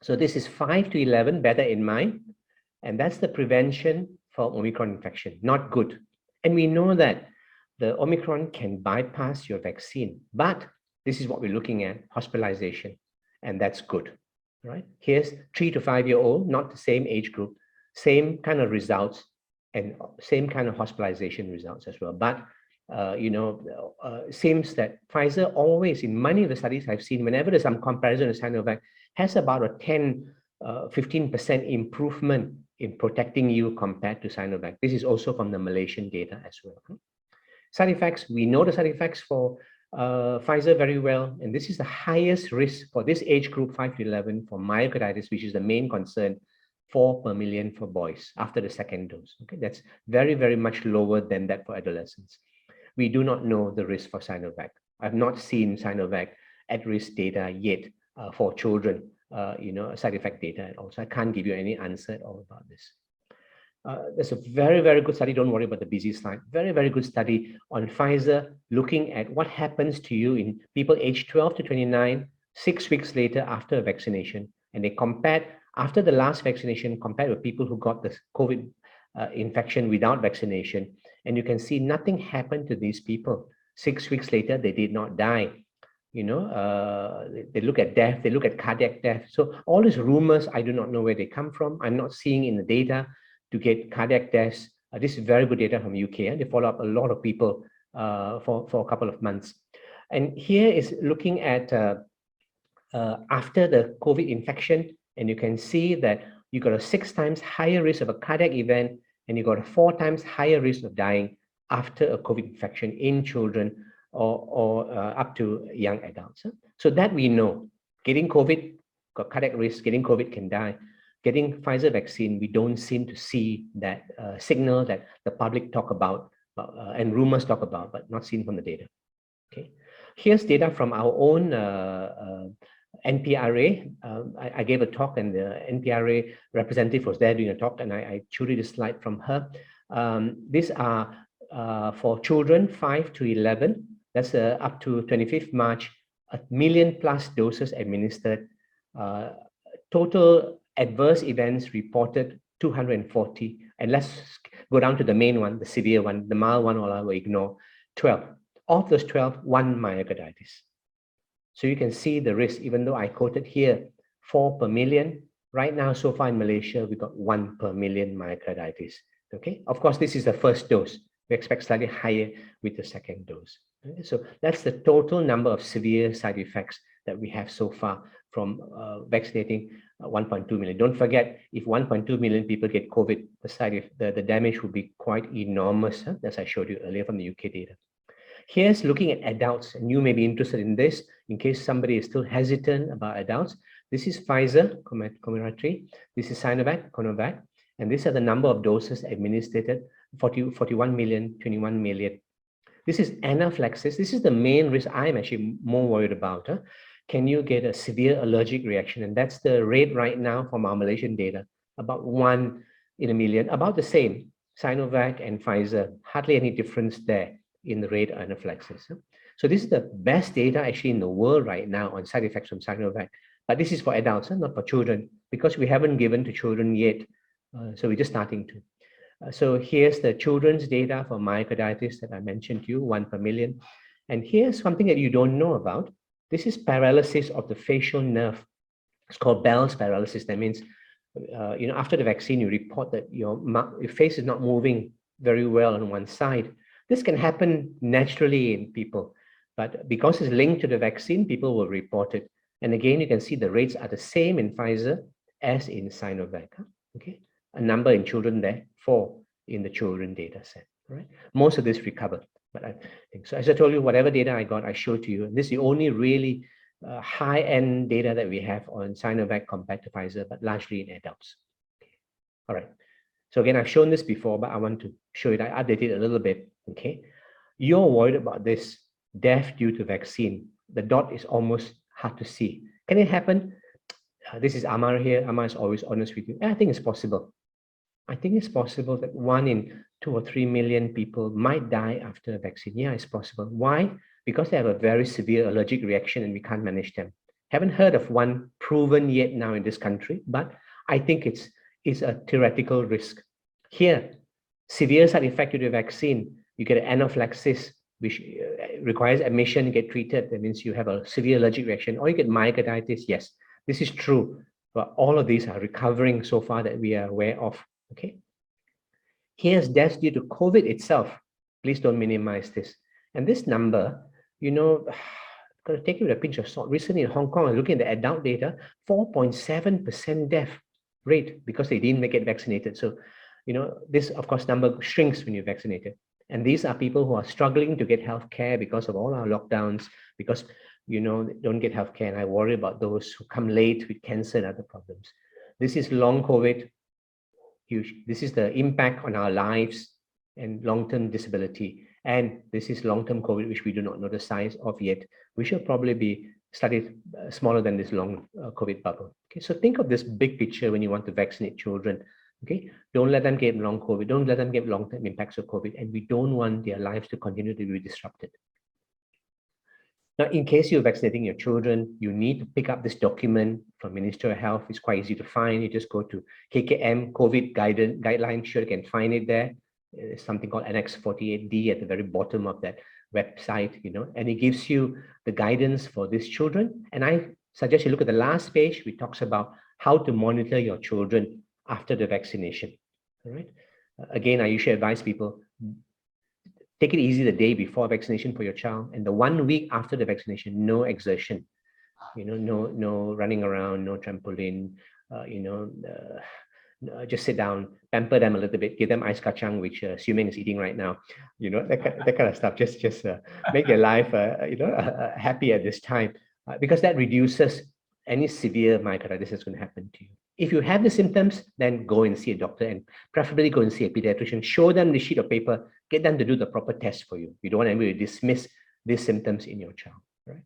So this is 5 to 11, better in mind. And that's the prevention for Omicron infection, not good. And we know that the Omicron can bypass your vaccine, but this is what we're looking at, hospitalization, and that's good, right? Here's 3 to 5 year old, not the same age group, same kind of results and same kind of hospitalization results as well. But, seems that Pfizer always, in many of the studies I've seen, whenever there's some comparison to Sinovac, has about a 15% improvement in protecting you compared to Sinovac. This is also from the Malaysian data as well. Side effects, we know the side effects for Pfizer very well, and this is the highest risk for this age group, 5 to 11, for myocarditis, which is the main concern, 4 per million for boys after the second dose. Okay, that's very, very much lower than that for adolescents. We do not know the risk for Sinovac. I've not seen Sinovac at-risk data yet for children. Side effect data at all. So I can't give you any answer at all about this. There's a very, very good study. Don't worry about the busy slide. Very, very good study on Pfizer looking at what happens to you in people aged 12 to 29, 6 weeks later after a vaccination. And they compared after the last vaccination compared with people who got the COVID infection without vaccination. And you can see nothing happened to these people. 6 weeks later, they did not die. They look at death, they look at cardiac death. So all these rumors, I do not know where they come from. I'm not seeing in the data to get cardiac deaths. This is very good data from UK. They follow up a lot of people for a couple of months. And here is looking at after the COVID infection, and you can see that you got a 6 times higher risk of a cardiac event, and you got a 4 times higher risk of dying after a COVID infection in children or up to young adults. So that we know, getting COVID, got cardiac risk, getting COVID can die. Getting Pfizer vaccine, we don't seem to see that signal that the public talk about and rumors talk about, but not seen from the data. Okay, here's data from our own NPRA. I gave a talk, and the NPRA representative was there doing a talk, and I chewed this slide from her. These are for children 5 to 11. That's up to 25th March, 1 million plus doses administered. Total adverse events reported 240. And let's go down to the main one, the severe one, the mild one, all I will ignore, 12. Of those 12, 1 myocarditis. So you can see the risk, even though I quoted here 4 per million. Right now, so far in Malaysia, we got 1 per million myocarditis. Okay, of course, this is the first dose. We expect slightly higher with the second dose. Okay? So that's the total number of severe side effects that we have so far from vaccinating 1.2 million. Don't forget, if 1.2 million people get COVID, the damage will be quite enormous, as I showed you earlier from the UK data. Here's looking at adults, and you may be interested in this in case somebody is still hesitant about adults. This is Pfizer, Comirnaty. This is Sinovac, Conovac, and these are the number of doses administered, 41 million, 21 million. This is anaphylaxis. This is the main risk I'm actually more worried about. Can you get a severe allergic reaction? And that's the rate right now from our Malaysian data, about 1 in a million, about the same. Sinovac and Pfizer, hardly any difference there in the rate of anaphylaxis. So this is the best data actually in the world right now on side effects from Sinovac. But this is for adults, not for children, because we haven't given to children yet. So we're just starting to. So here's the children's data for myocarditis that I mentioned to you, 1 per million. And here's something that you don't know about. This is paralysis of the facial nerve. It's called Bell's paralysis. That means, after the vaccine, you report that your face is not moving very well on one side. This can happen naturally in people, but because it's linked to the vaccine, people will report it. And again, you can see the rates are the same in Pfizer as in Sinovac. Okay, a number in children there, 4 in the children data set. Right, most of this recovered, but I think so. As I told you, whatever data I got, I showed to you. And this is the only really high-end data that we have on Sinovac compared to Pfizer, but largely in adults. Okay. All right. So again, I've shown this before, but I want to show it. I updated it a little bit. Okay, you're worried about this death due to vaccine. The dot is almost hard to see. Can it happen? This is Amar here. Amar is always honest with you. I think it's possible. I think it's possible that 1 in 2 or 3 million people might die after a vaccine. Yeah, it's possible. Why? Because they have a very severe allergic reaction and we can't manage them. Haven't heard of one proven yet now in this country, but I think it's a theoretical risk. Here, severe side effect to the vaccine, you get an anaphylaxis, which requires admission, get treated. That means you have a severe allergic reaction, or you get myocarditis. Yes, this is true, but all of these are recovering so far that we are aware of. Okay. Here's deaths due to COVID itself. Please don't minimize this. And this number, got to take it with a pinch of salt. Recently in Hong Kong, looking at the adult data, 4.7% death rate because they didn't get vaccinated. So, this, of course, number shrinks when you're vaccinated. And these are people who are struggling to get health care because of all our lockdowns, because, they don't get health care. And I worry about those who come late with cancer and other problems. This is long COVID. Huge. This is the impact on our lives and long-term disability. And this is long-term COVID, which we do not know the size of yet. We should probably be studied smaller than this long COVID bubble. Okay, so think of this big picture when you want to vaccinate children. Okay, don't let them get long COVID. Don't let them get long-term impacts of COVID. And we don't want their lives to continue to be disrupted. Now, in case you're vaccinating your children, you need to pick up this document from Ministry of Health. It's quite easy to find. You just go to KKM COVID guidelines. Sure, you can find it there. There's something called Annex 48D at the very bottom of that website, and it gives you the guidance for these children. And I suggest you look at the last page, which talks about how to monitor your children after the vaccination. All right. Again, I usually advise people, take it easy the day before vaccination for your child, and the 1 week after the vaccination, no exertion. no running around, no trampoline, just sit down, pamper them a little bit, give them ice kacang, which Xiuming is eating right now, that kind of stuff. Just make their life, happy at this time, because that reduces any severe myocarditis that's going to happen to you. If you have the symptoms, then go and see a doctor, and preferably go and see a pediatrician. Show them the sheet of paper, get them to do the proper test for you. You don't want anybody to dismiss these symptoms in your child, right?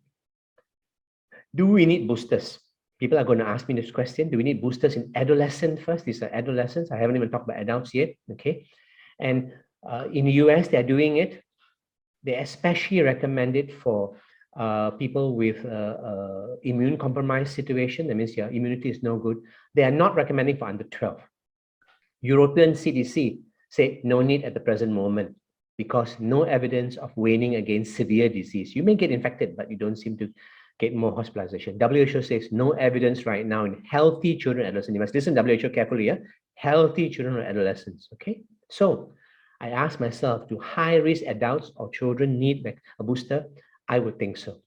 Do we need boosters? People are going to ask me this question. Do we need boosters in adolescents first? These are adolescents. I haven't even talked about adults yet, okay? And in the US, they're doing it. They especially recommend it for people with immune compromised situation. That means your immunity is no good. They are not recommending for under 12. European CDC said no need at the present moment because no evidence of waning against severe disease. You may get infected, but you don't seem to get more hospitalization. WHO says no evidence right now in healthy children and adolescents. You must listen WHO carefully, yeah? Healthy children or adolescents, okay? So I asked myself, do high-risk adults or children need a booster? I would think so.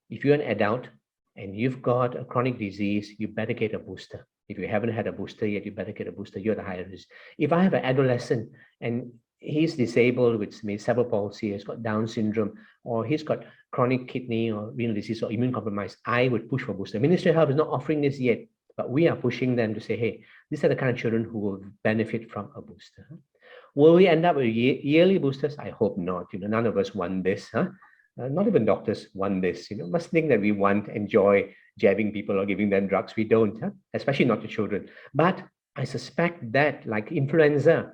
If you're an adult and you've got a chronic disease, you better get a booster. If you haven't had a booster yet, you better get a booster. You're the higher risk. If I have an adolescent and he's disabled with cerebral palsy, he's got Down syndrome, or he's got chronic kidney or renal disease or immune compromise, I would push for booster. Ministry of Health is not offering this yet, but we are pushing them to say, hey, these are the kind of children who will benefit from a booster. Will we end up with yearly boosters? I hope not. None of us want this, huh? Not even doctors want this. Must think that we enjoy jabbing people or giving them drugs. We don't, huh? Especially not to children. But I suspect that, like influenza,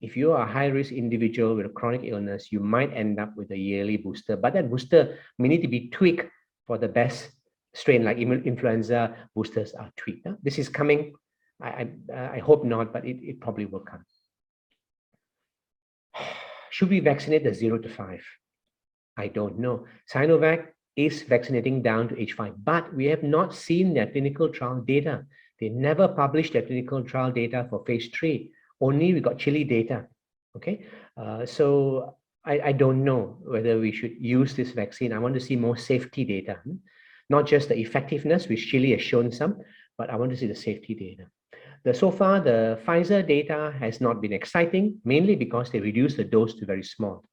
if you are a high-risk individual with a chronic illness, you might end up with a yearly booster. But that booster may need to be tweaked for the best strain, like influenza boosters are tweaked. Huh? This is coming. I hope not, but it probably will come. Should we vaccinate the 0 to 5? I don't know. Sinovac is vaccinating down to age 5, but we have not seen their clinical trial data. They never published their clinical trial data for phase 3. Only we got Chile data, okay? So I don't know whether we should use this vaccine. I want to see more safety data, not just the effectiveness, which Chile has shown some, but I want to see the safety data. So far, the Pfizer data has not been exciting, mainly because they reduced the dose to very small.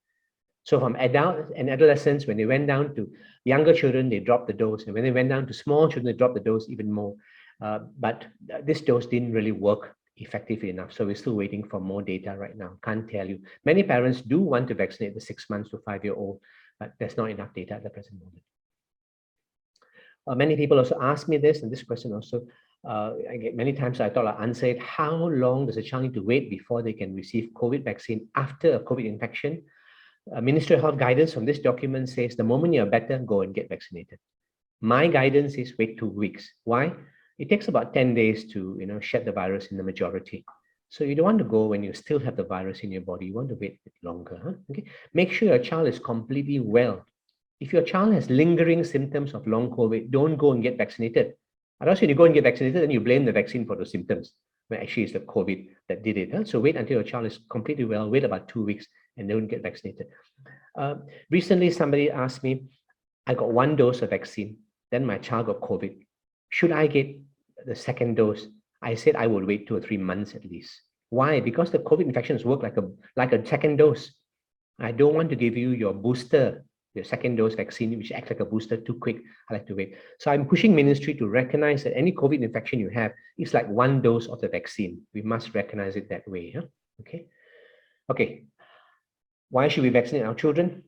So from adults and adolescents, when they went down to younger children, they dropped the dose. And when they went down to small children, they dropped the dose even more. But this dose didn't really work effectively enough. So we're still waiting for more data right now. Can't tell you. Many parents do want to vaccinate the 6 months to 5-year-old, but there's not enough data at the present moment. Many people also ask me this, and this question also, I get many times, so I thought I'll answer it. How long does a child need to wait before they can receive COVID vaccine after a COVID infection? Ministry of Health guidance from this document says the moment you're better, go and get vaccinated. My guidance is wait 2 weeks. Why? It takes about 10 days to shed the virus in the majority. So you don't want to go when you still have the virus in your body. You want to wait a bit longer. Huh? Okay. Make sure your child is completely well. If your child has lingering symptoms of long COVID, don't go and get vaccinated. Otherwise, when you go and get vaccinated, then you blame the vaccine for those symptoms. When actually it's the COVID that did it. Huh? So wait until your child is completely well. Wait about 2 weeks and don't get vaccinated. Recently, somebody asked me, I got 1 dose of vaccine, then my child got COVID. Should I get the second dose? I said I would wait 2 or 3 months at least. Why? Because the COVID infections work like a second dose. I don't want to give you your booster, your second dose vaccine, which acts like a booster too quick. I like to wait. So I'm pushing ministry to recognize that any COVID infection you have is like 1 dose of the vaccine. We must recognize it that way. Huh? Okay. Okay. Why should we vaccinate our children?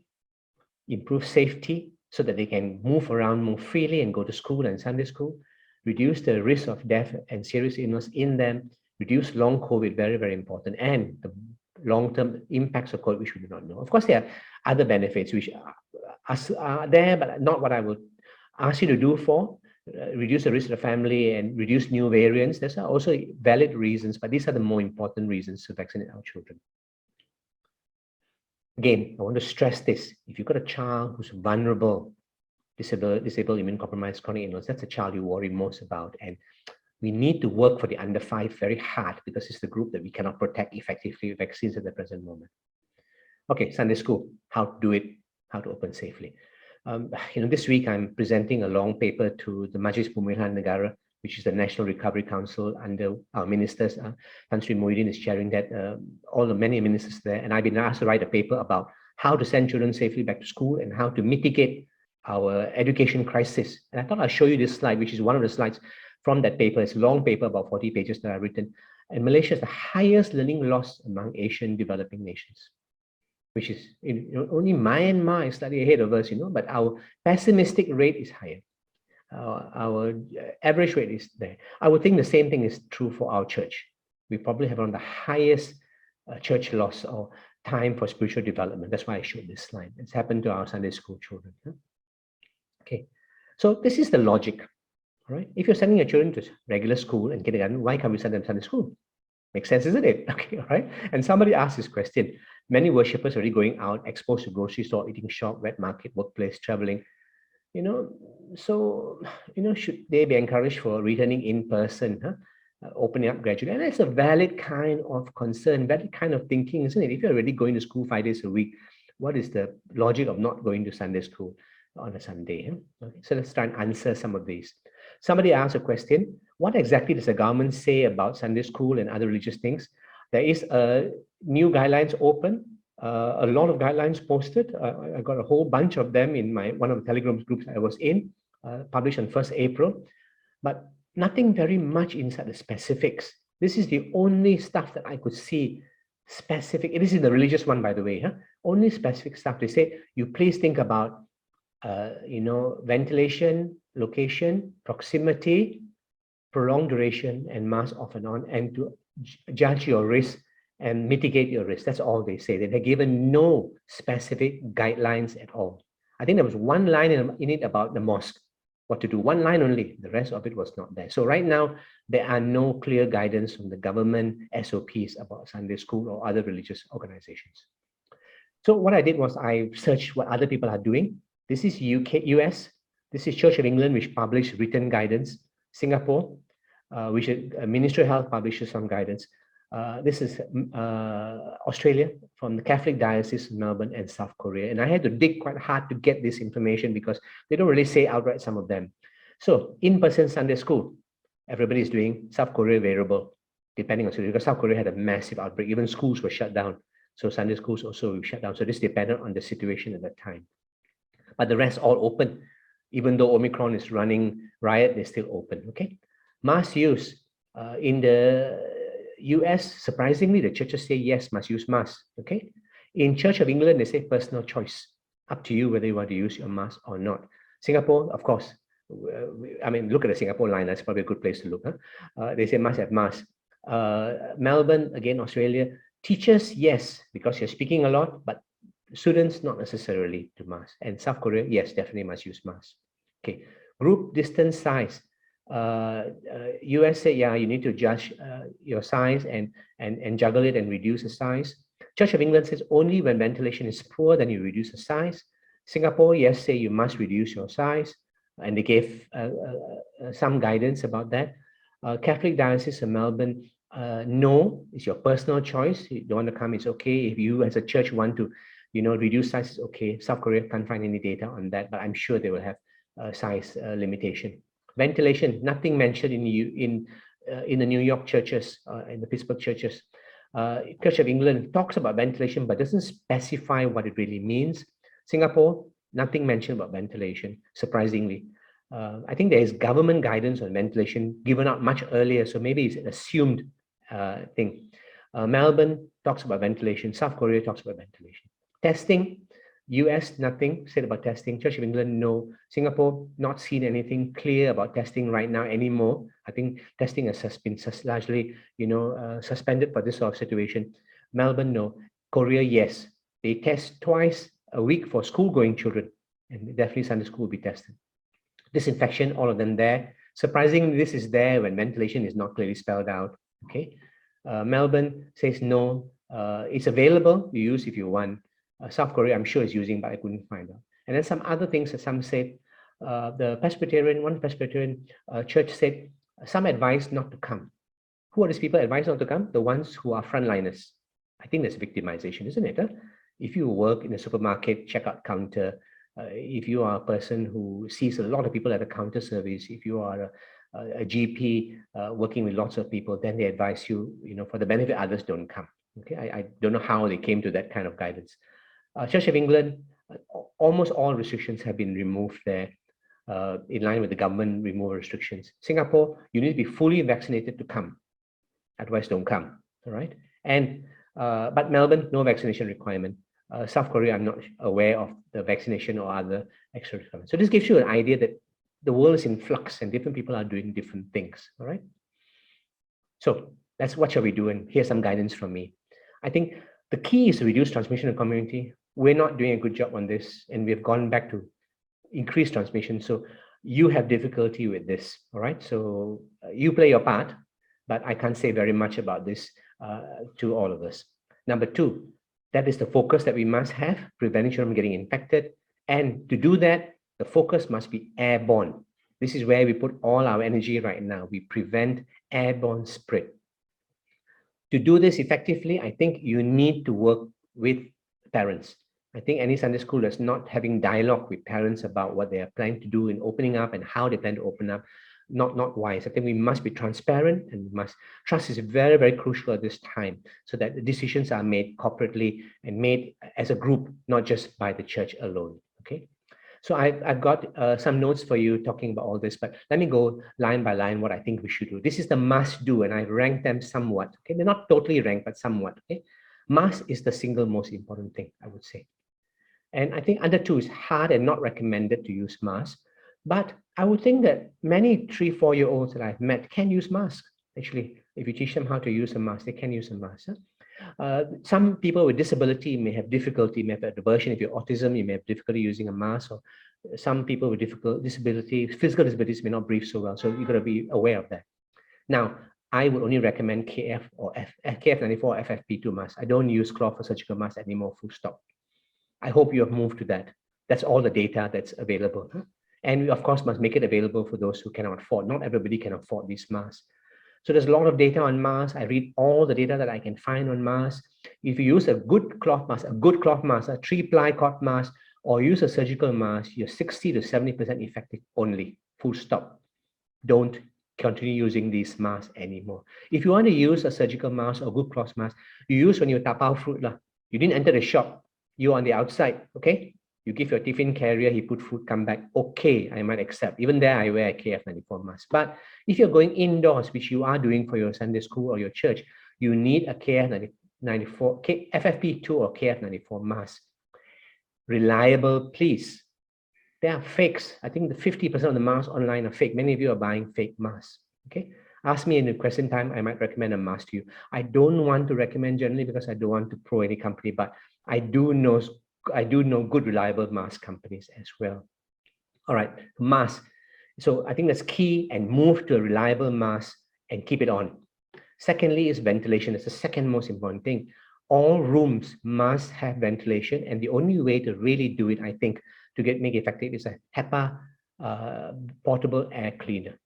Improve safety so that they can move around more freely and go to school and Sunday school. Reduce the risk of death and serious illness in them. Reduce long COVID, very, very important. And the long-term impacts of COVID, which we do not know. Of course, there are other benefits which are there, but not what I would ask you to do for. Reduce the risk of the family and reduce new variants. Those are also valid reasons, but these are the more important reasons to vaccinate our children. Again, I want to stress this. If you've got a child who's vulnerable, disabled, immune compromised, chronic illness, that's the child you worry most about. And we need to work for the under 5 very hard because it's the group that we cannot protect effectively with vaccines at the present moment. Okay, Sunday school, how to do it, how to open safely. This week I'm presenting a long paper to the Majlis Pemulihan Negara, which is the National Recovery Council under our ministers. Tan Sri Muhyiddin is chairing that, all the many ministers there. And I've been asked to write a paper about how to send children safely back to school and how to mitigate our education crisis. And I thought I'll show you this slide, which is one of the slides from that paper. It's a long paper, about 40 pages that I've written. And Malaysia is the highest learning loss among Asian developing nations, which is only Myanmar is slightly ahead of us, but our pessimistic rate is higher. Our average rate is there. I would think the same thing is true for our church. We probably have one of the highest church loss or time for spiritual development. That's why I showed this slide. It's happened to our Sunday school children. Okay, so this is the logic. All right, if you're sending your children to regular school and kindergarten, why can't we send them to Sunday school? Makes sense, isn't it? Okay, all right. And somebody asked this question. Many worshippers are already going out, exposed to grocery store, eating shop, wet market, workplace, traveling. Should they be encouraged for returning in person, opening up gradually? And that's a valid kind of concern, valid kind of thinking, isn't it? If you're already going to school 5 days a week, what is the logic of not going to Sunday school on a Sunday? Okay, so let's try and answer some of these. Somebody asked a question, what exactly does the government say about Sunday school and other religious things? There is a new guidelines open, a lot of guidelines posted. I got a whole bunch of them in one of the Telegram groups I was in, published on 1st April, but nothing very much inside the specifics. This is the only stuff that I could see specific. This is the religious one, by the way. Only specific stuff. They say, you please think about, ventilation, location, proximity, prolonged duration, and mass off and on, and to judge your risk and mitigate your risk. That's all they say. They're given no specific guidelines at all. I think there was one line in it about the mosque, what to do. One line only. The rest of it was not there. So right now, there are no clear guidance from the government SOPs about Sunday school or other religious organizations. So what I did was I searched what other people are doing. This is US. This is Church of England, which published written guidance. Singapore, which Ministry of Health publishes some guidance. This is Australia, from the Catholic Diocese of Melbourne, and South Korea. And I had to dig quite hard to get this information because they don't really say outright some of them. So in-person Sunday school, everybody is doing. South Korea variable, depending on situation, because South Korea had a massive outbreak. Even schools were shut down. So Sunday schools also were shut down. So this depended on the situation at that time. But the rest all open. Even though Omicron is running riot, they're still open, okay? Mass use. In the US, surprisingly, the churches say, yes, must use mask, okay? In Church of England, they say personal choice. Up to you whether you want to use your mask or not. Singapore, of course, look at the Singapore line. That's probably a good place to look. They say must have mask. Melbourne, again, Australia. Teachers, yes, because you're speaking a lot, but students, not necessarily to mask. And South Korea, yes, definitely must use mask. Okay, group distance size. US say, yeah, you need to judge your size and juggle it and reduce the size. Church of England says only when ventilation is poor, then you reduce the size. Singapore, yes, say you must reduce your size. And they gave some guidance about that. Catholic Diocese of Melbourne, no, it's your personal choice. You don't want to come, it's okay. If you as a church want to, reduce size, it's okay. South Korea can't find any data on that, but I'm sure they will have size limitation. Ventilation, nothing mentioned in the New York churches, in the Pittsburgh churches. Church of England talks about ventilation, but doesn't specify what it really means. Singapore, nothing mentioned about ventilation, surprisingly. I think there is government guidance on ventilation given out much earlier, so maybe it's an assumed thing. Melbourne talks about ventilation. South Korea talks about ventilation. Testing, US, nothing said about testing. Church of England, no. Singapore, not seen anything clear about testing right now anymore. I think testing has been largely, suspended for this sort of situation. Melbourne, no. Korea, yes. They test twice a week for school-going children, and definitely Sunday school will be tested. Disinfection, all of them there. Surprisingly, this is there when ventilation is not clearly spelled out. Okay. Melbourne says no. It's available. You use if you want. South Korea, I'm sure is using, but I couldn't find out. And then some other things that some said. One Presbyterian church said some advice not to come. Who are these people advised not to come? The ones who are frontliners. I think that's victimization, isn't it? If you work in a supermarket checkout counter, If you are a person who sees a lot of people at the counter service, if you are a GP working with lots of people, then they advise you, for the benefit of others, don't come. Okay, I don't know how they came to that kind of guidance. Church of England, almost all restrictions have been removed there, in line with the government removal restrictions. Singapore, you need to be fully vaccinated to come. Otherwise, don't come. All right. And but Melbourne, no vaccination requirement. South Korea, I'm not aware of the vaccination or other extra requirements. So this gives you an idea that the world is in flux and different people are doing different things. All right. So that's what shall we do? And here's some guidance from me. I think the key is to reduce transmission in the community. We're not doing a good job on this, and we've gone back to increased transmission. So you have difficulty with this. All right. So you play your part, but I can't say very much about this to all of us. Number two, that is the focus that we must have, preventing children from getting infected. And to do that, the focus must be airborne. This is where we put all our energy right now. We prevent airborne spread. To do this effectively, I think you need to work with parents. I think any Sunday school that's not having dialogue with parents about what they are planning to do in opening up and how they plan to open up, not wise. I think we must be transparent, and trust is very, very crucial at this time, so that the decisions are made corporately and made as a group, not just by the church alone. Okay. So I've got some notes for you talking about all this, but let me go line by line what I think we should do. This is the must do, and I've ranked them somewhat. Okay, they're not totally ranked, but somewhat. Okay, mask is the single most important thing, I would say. And I think under 2 is hard and not recommended to use mask. But I would think that many 3-4-year-olds that I've met can use masks. Actually, if you teach them how to use a mask, they can use a mask. Some people with disability may have difficulty, may have aversion. If you're autism, you may have difficulty using a mask. Or some people with physical disabilities may not breathe so well. So you've got to be aware of that. Now, I would only recommend KF or KF94 or FFP2 masks. I don't use cloth or surgical masks anymore, full stop. I hope you have moved to that. That's all the data that's available. And we, of course, must make it available for those who cannot afford. Not everybody can afford these masks. So there's a lot of data on masks. I read all the data that I can find on masks. If you use a good cloth mask, a 3-ply cloth mask, or use a surgical mask, you're 60 to 70% effective only, full stop. Don't continue using these masks anymore. If you want to use a surgical mask or good cloth mask, you use when you tapao fruit. You didn't enter the shop. You're on the outside, okay? You give your tiffin carrier, he put food, come back. Okay, I might accept. Even there, I wear a KF94 mask. But if you're going indoors, which you are doing for your Sunday school or your church, you need a KF94, FFP2 or KF94 mask. Reliable, please. They are fakes. I think the 50% of the masks online are fake. Many of you are buying fake masks, okay? Ask me in the question time, I might recommend a mask to you. I don't want to recommend generally because I don't want to pro any company, but I do know good, reliable mask companies as well. All right, mask. So I think that's key, and move to a reliable mask and keep it on. Secondly is ventilation. It's the second most important thing. All rooms must have ventilation, and the only way to really do it, I think, to make it effective is a HEPA portable air cleaner.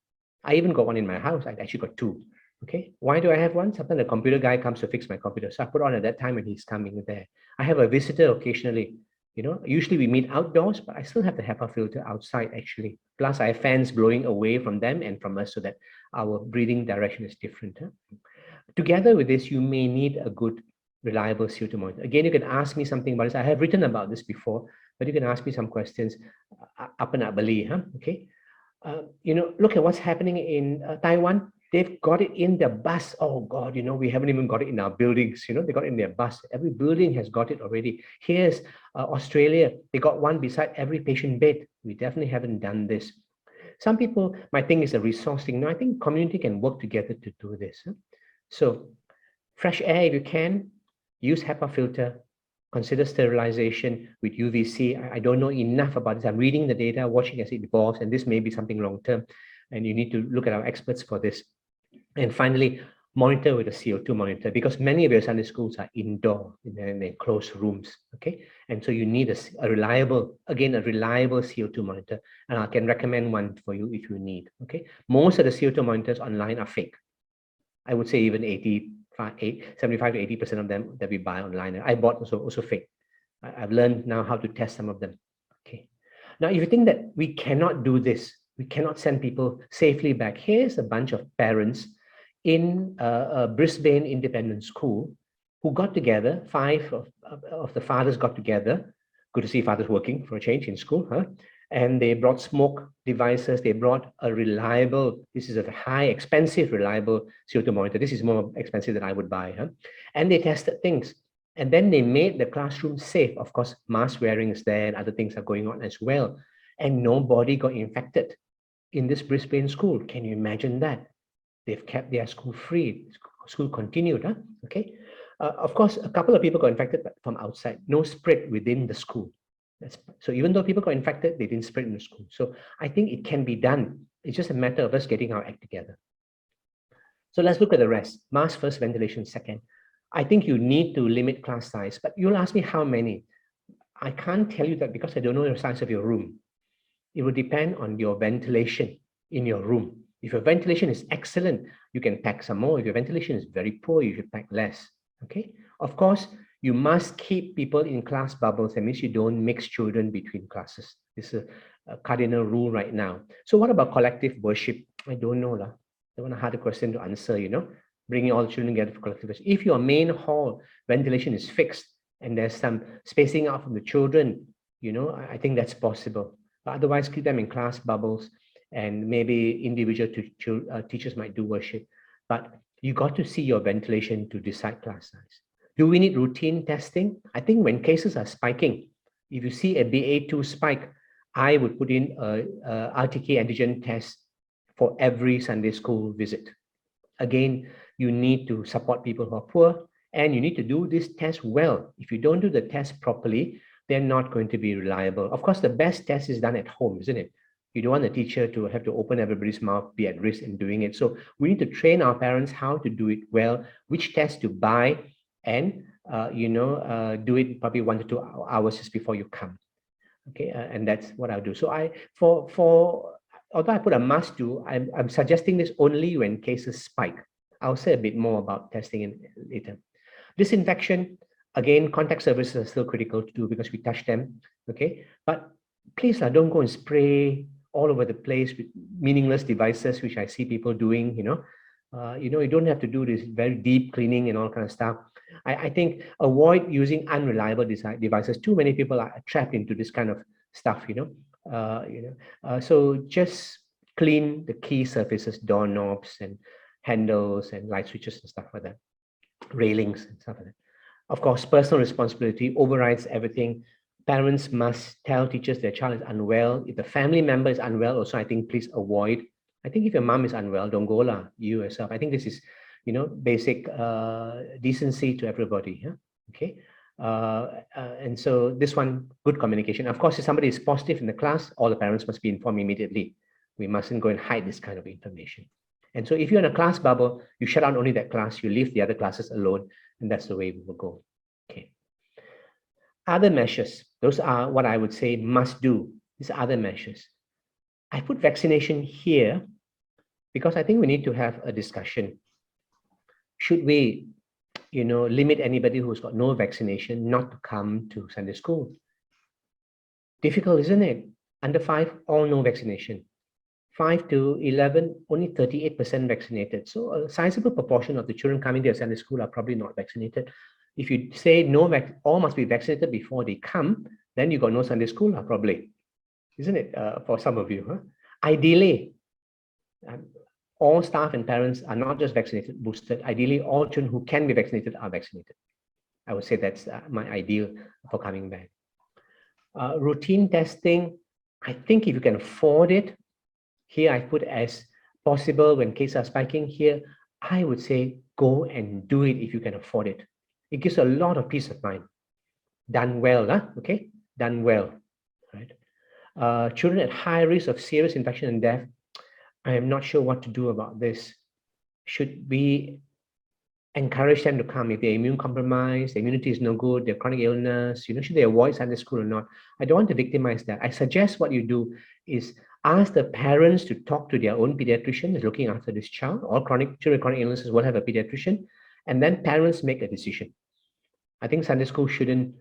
I even got one in my house. I actually got 2. Okay, why do I have one? Sometimes the computer guy comes to fix my computer, so I put on at that time when he's coming there. I have a visitor occasionally. Usually we meet outdoors, but I still have the HEPA filter outside actually. Plus I have fans blowing away from them and from us so that our breathing direction is different. Together with this, you may need a good, reliable CO2 monitor. Again, you can ask me something about this. I have written about this before, but you can ask me some questions up and up, okay? Look at what's happening in Taiwan. They've got it in their bus. Oh God, we haven't even got it in our buildings. They got it in their bus. Every building has got it already. Here's Australia. They got one beside every patient bed. We definitely haven't done this. Some people might think it's a resource thing. No, I think community can work together to do this. So fresh air, if you can, use HEPA filter. Consider sterilization with UVC. I don't know enough about this. I'm reading the data, watching as it evolves, and this may be something long-term, and you need to look at our experts for this. And finally, monitor with a CO2 monitor, because many of your Sunday schools are indoor in their closed rooms, okay? And so you need a reliable CO2 monitor, and I can recommend one for you if you need, okay? Most of the CO2 monitors online are fake. I would say even 75 to 80% of them that we buy online. I bought also fake. I've learned now how to test some of them, okay? Now, if you think that we cannot do this, we cannot send people safely back, here's a bunch of parents in a Brisbane independent school who got together, five of the fathers got together. Good to see fathers working for a change in school, huh? And they brought smoke devices. They brought a reliable, this is a high, expensive, reliable CO2 monitor. This is more expensive than I would buy, huh? And they tested things. And then they made the classroom safe. Of course, mask wearing is there and other things are going on as well. And nobody got infected in this Brisbane school. Can you imagine that? They've kept their school free. School continued, huh? Okay. Of course, a couple of people got infected from outside. No spread within the school. So even though people got infected, they didn't spread in the school. So I think it can be done. It's just a matter of us getting our act together. So let's look at the rest. Mask first, ventilation second. I think you need to limit class size, but you'll ask me how many. I can't tell you that because I don't know the size of your room. It will depend on your ventilation in your room. If your ventilation is excellent, you can pack some more. If your ventilation is very poor, you should pack less. Okay. Of course, you must keep people in class bubbles. That means you don't mix children between classes. This is a cardinal rule right now. So what about collective worship? I don't know. That one a harder question to answer, you know, bringing all the children together for collective worship. If your main hall ventilation is fixed and there's some spacing out from the children, you know, I think that's possible. But otherwise, keep them in class bubbles and maybe individual teachers might do worship. But you got to see your ventilation to decide class size. Do we need routine testing? I think when cases are spiking, if you see a BA2 spike, I would put in a RTK antigen test for every Sunday school visit. Again, you need to support people who are poor and you need to do this test well. If you don't do the test properly, they're not going to be reliable. Of course, the best test is done at home, isn't it? You don't want the teacher to have to open everybody's mouth, be at risk in doing it. So we need to train our parents how to do it well, which test to buy, and do it probably 1 to 2 hours just before you come. Okay, and that's what I'll do. So although I put a must do, I'm suggesting this only when cases spike. I'll say a bit more about testing later. Disinfection, again, contact services are still critical to do because we touch them. Okay, but please don't go and spray all over the place with meaningless devices, which I see people doing. You don't have to do this very deep cleaning and all kind of stuff. I think avoid using unreliable devices. Too many people are trapped into this kind of stuff. So just clean the key surfaces, doorknobs and handles and light switches and stuff like that, railings and stuff like that. Of course, personal responsibility overrides everything. Parents must tell teachers their child is unwell. If the family member is unwell, also, I think please avoid. I think if your mom is unwell, don't go lah, you yourself. I think this is, basic decency to everybody. Yeah? Okay. And so this one, good communication. Of course, if somebody is positive in the class, all the parents must be informed immediately. We mustn't go and hide this kind of information. And so if you're in a class bubble, you shut down only that class, you leave the other classes alone, and that's the way we will go. Okay. Other measures, those are what I would say must do. These are other measures. I put vaccination here because I think we need to have a discussion. Should we, limit anybody who's got no vaccination not to come to Sunday school? Difficult, isn't it? Under 5, all no vaccination. 5 to 11, only 38% vaccinated. So a sizable proportion of the children coming to Sunday school are probably not vaccinated. If you say no, all must be vaccinated before they come, then you got no Sunday school, probably, isn't it? For some of you, huh? Ideally, all staff and parents are not just vaccinated, boosted. Ideally, all children who can be vaccinated are vaccinated. I would say that's my ideal for coming back. Routine testing, I think if you can afford it, here I put as possible when cases are spiking here, I would say go and do it if you can afford it. It gives a lot of peace of mind. Done well, huh? Okay? Done well, right? Children at high risk of serious infection and death, I am not sure what to do about this. Should we encourage them to come if they're immune compromised, the immunity is no good, they're chronic illness, should they avoid Sunday school or not? I don't want to victimize that. I suggest what you do is ask the parents to talk to their own pediatrician who's looking after this child. All children with chronic illnesses will have a pediatrician, and then parents make a decision. I think Sunday school shouldn't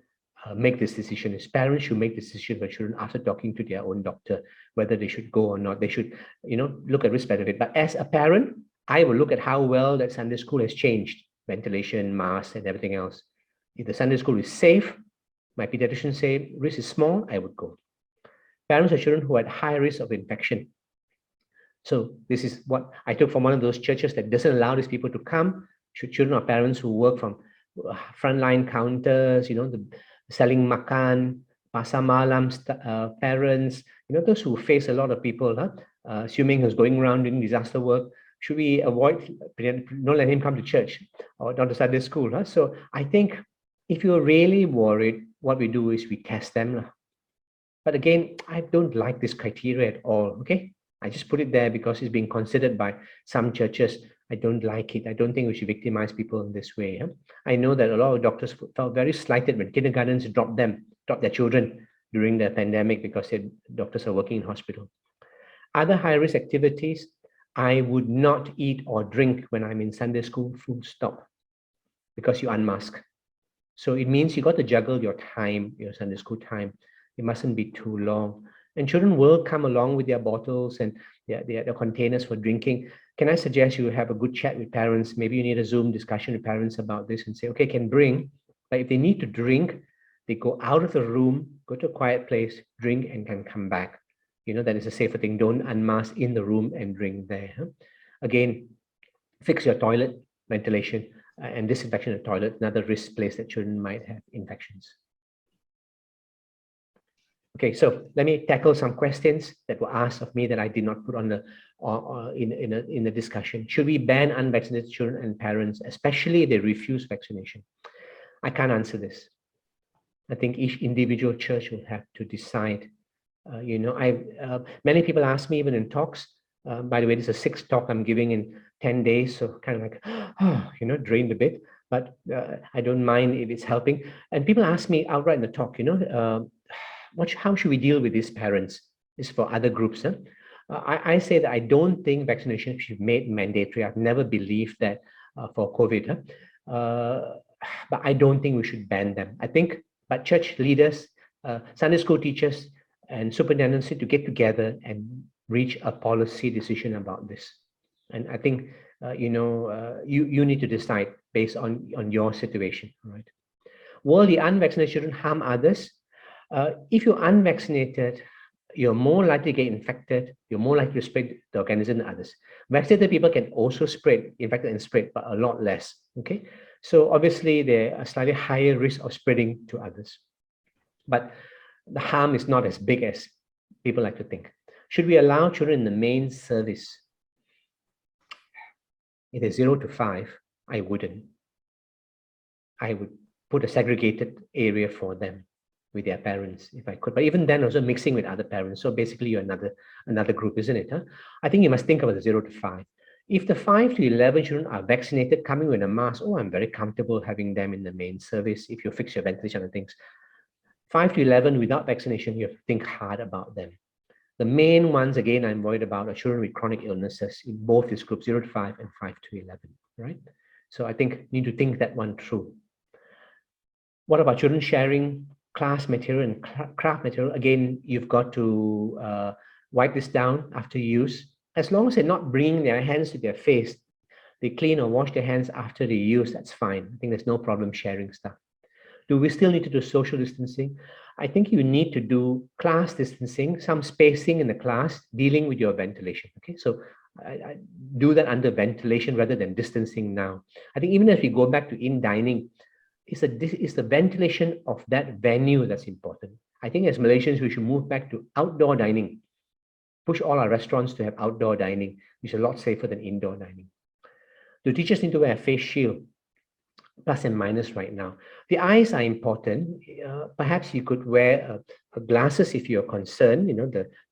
make this decision. It's parents should make decisions for children after talking to their own doctor, whether they should go or not. They should, look at risk benefit. But as a parent, I will look at how well that Sunday school has changed, ventilation, masks, and everything else. If the Sunday school is safe, my pediatrician say risk is small, I would go. Parents of children who had high risk of infection. So this is what I took from one of those churches that doesn't allow these people to come. Children or parents who work from frontline counters, the selling makan, pasar malam parents, those who face a lot of people, assuming who's going around doing disaster work. Should we avoid, don't let him come to church or not to Sunday school? So I think if you're really worried, what we do is we test them. But again, I don't like this criteria at all, okay? I just put it there because it's being considered by some churches. I don't like it. I don't think we should victimize people in this way. I know that a lot of doctors felt very slighted when kindergartens dropped their children during the pandemic because their doctors are working in hospital. Other high-risk activities, I would not eat or drink when I'm in Sunday school, full stop, because you unmask. So it means you got to juggle your time, your Sunday school time. It mustn't be too long. And children will come along with their bottles and their containers for drinking. Can I suggest you have a good chat with parents? Maybe you need a Zoom discussion with parents about this and say, okay, can bring, but if they need to drink, they go out of the room, go to a quiet place, drink, and can come back. That is a safer thing. Don't unmask in the room and drink there. Again, fix your toilet ventilation and disinfection of the toilet, another risk place that children might have infections. Okay, so let me tackle some questions that were asked of me that I did not put on the in the discussion. Should we ban unvaccinated children and parents, especially if they refuse vaccination? I can't answer this. I think each individual church will have to decide. Many people ask me even in talks. By the way, this is a 6th talk I'm giving in 10 days, so kind of like drained a bit. But I don't mind if it's helping. And people ask me outright in the talk, how should we deal with these parents? This is for other groups. I say that I don't think vaccination should be made mandatory. I've never believed that for COVID. But I don't think we should ban them. I think, but church leaders, Sunday school teachers, and superintendents need to get together and reach a policy decision about this. And I think, you need to decide based on your situation, right? Will the unvaccinated children harm others? If you're unvaccinated, you're more likely to get infected. You're more likely to spread the organism than others. Vaccinated people can also spread, infected and spread, but a lot less. Okay, so obviously they're a slightly higher risk of spreading to others, but the harm is not as big as people like to think. Should we allow children in the main service? If they're 0 to 5, I wouldn't. I would put a segregated area for them with their parents if I could, but even then also mixing with other parents. So basically you're another group, isn't it? I think you must think about the 0 to 5. If the 5 to 11 children are vaccinated, coming with a mask, I'm very comfortable having them in the main service if you fix your ventilation and things. 5 to 11 without vaccination, you have to think hard about them. The main ones, again, I'm worried about are children with chronic illnesses in both these groups, 0 to 5 and 5 to 11, right? So I think you need to think that one through. What about children sharing class material and craft material? Again, you've got to wipe this down after use. As long as they're not bringing their hands to their face, they clean or wash their hands after they use, that's fine. I think there's no problem sharing stuff. Do we still need to do social distancing? I think you need to do class distancing, some spacing in the class, dealing with your ventilation. Okay, so I do that under ventilation rather than distancing now. I think even as we go back to in-dining, it's the ventilation of that venue that's important. I think as Malaysians, we should move back to outdoor dining. Push all our restaurants to have outdoor dining, which is a lot safer than indoor dining. Do teachers need to wear a face shield? Plus and minus right now. The eyes are important. Perhaps you could wear glasses if you're concerned.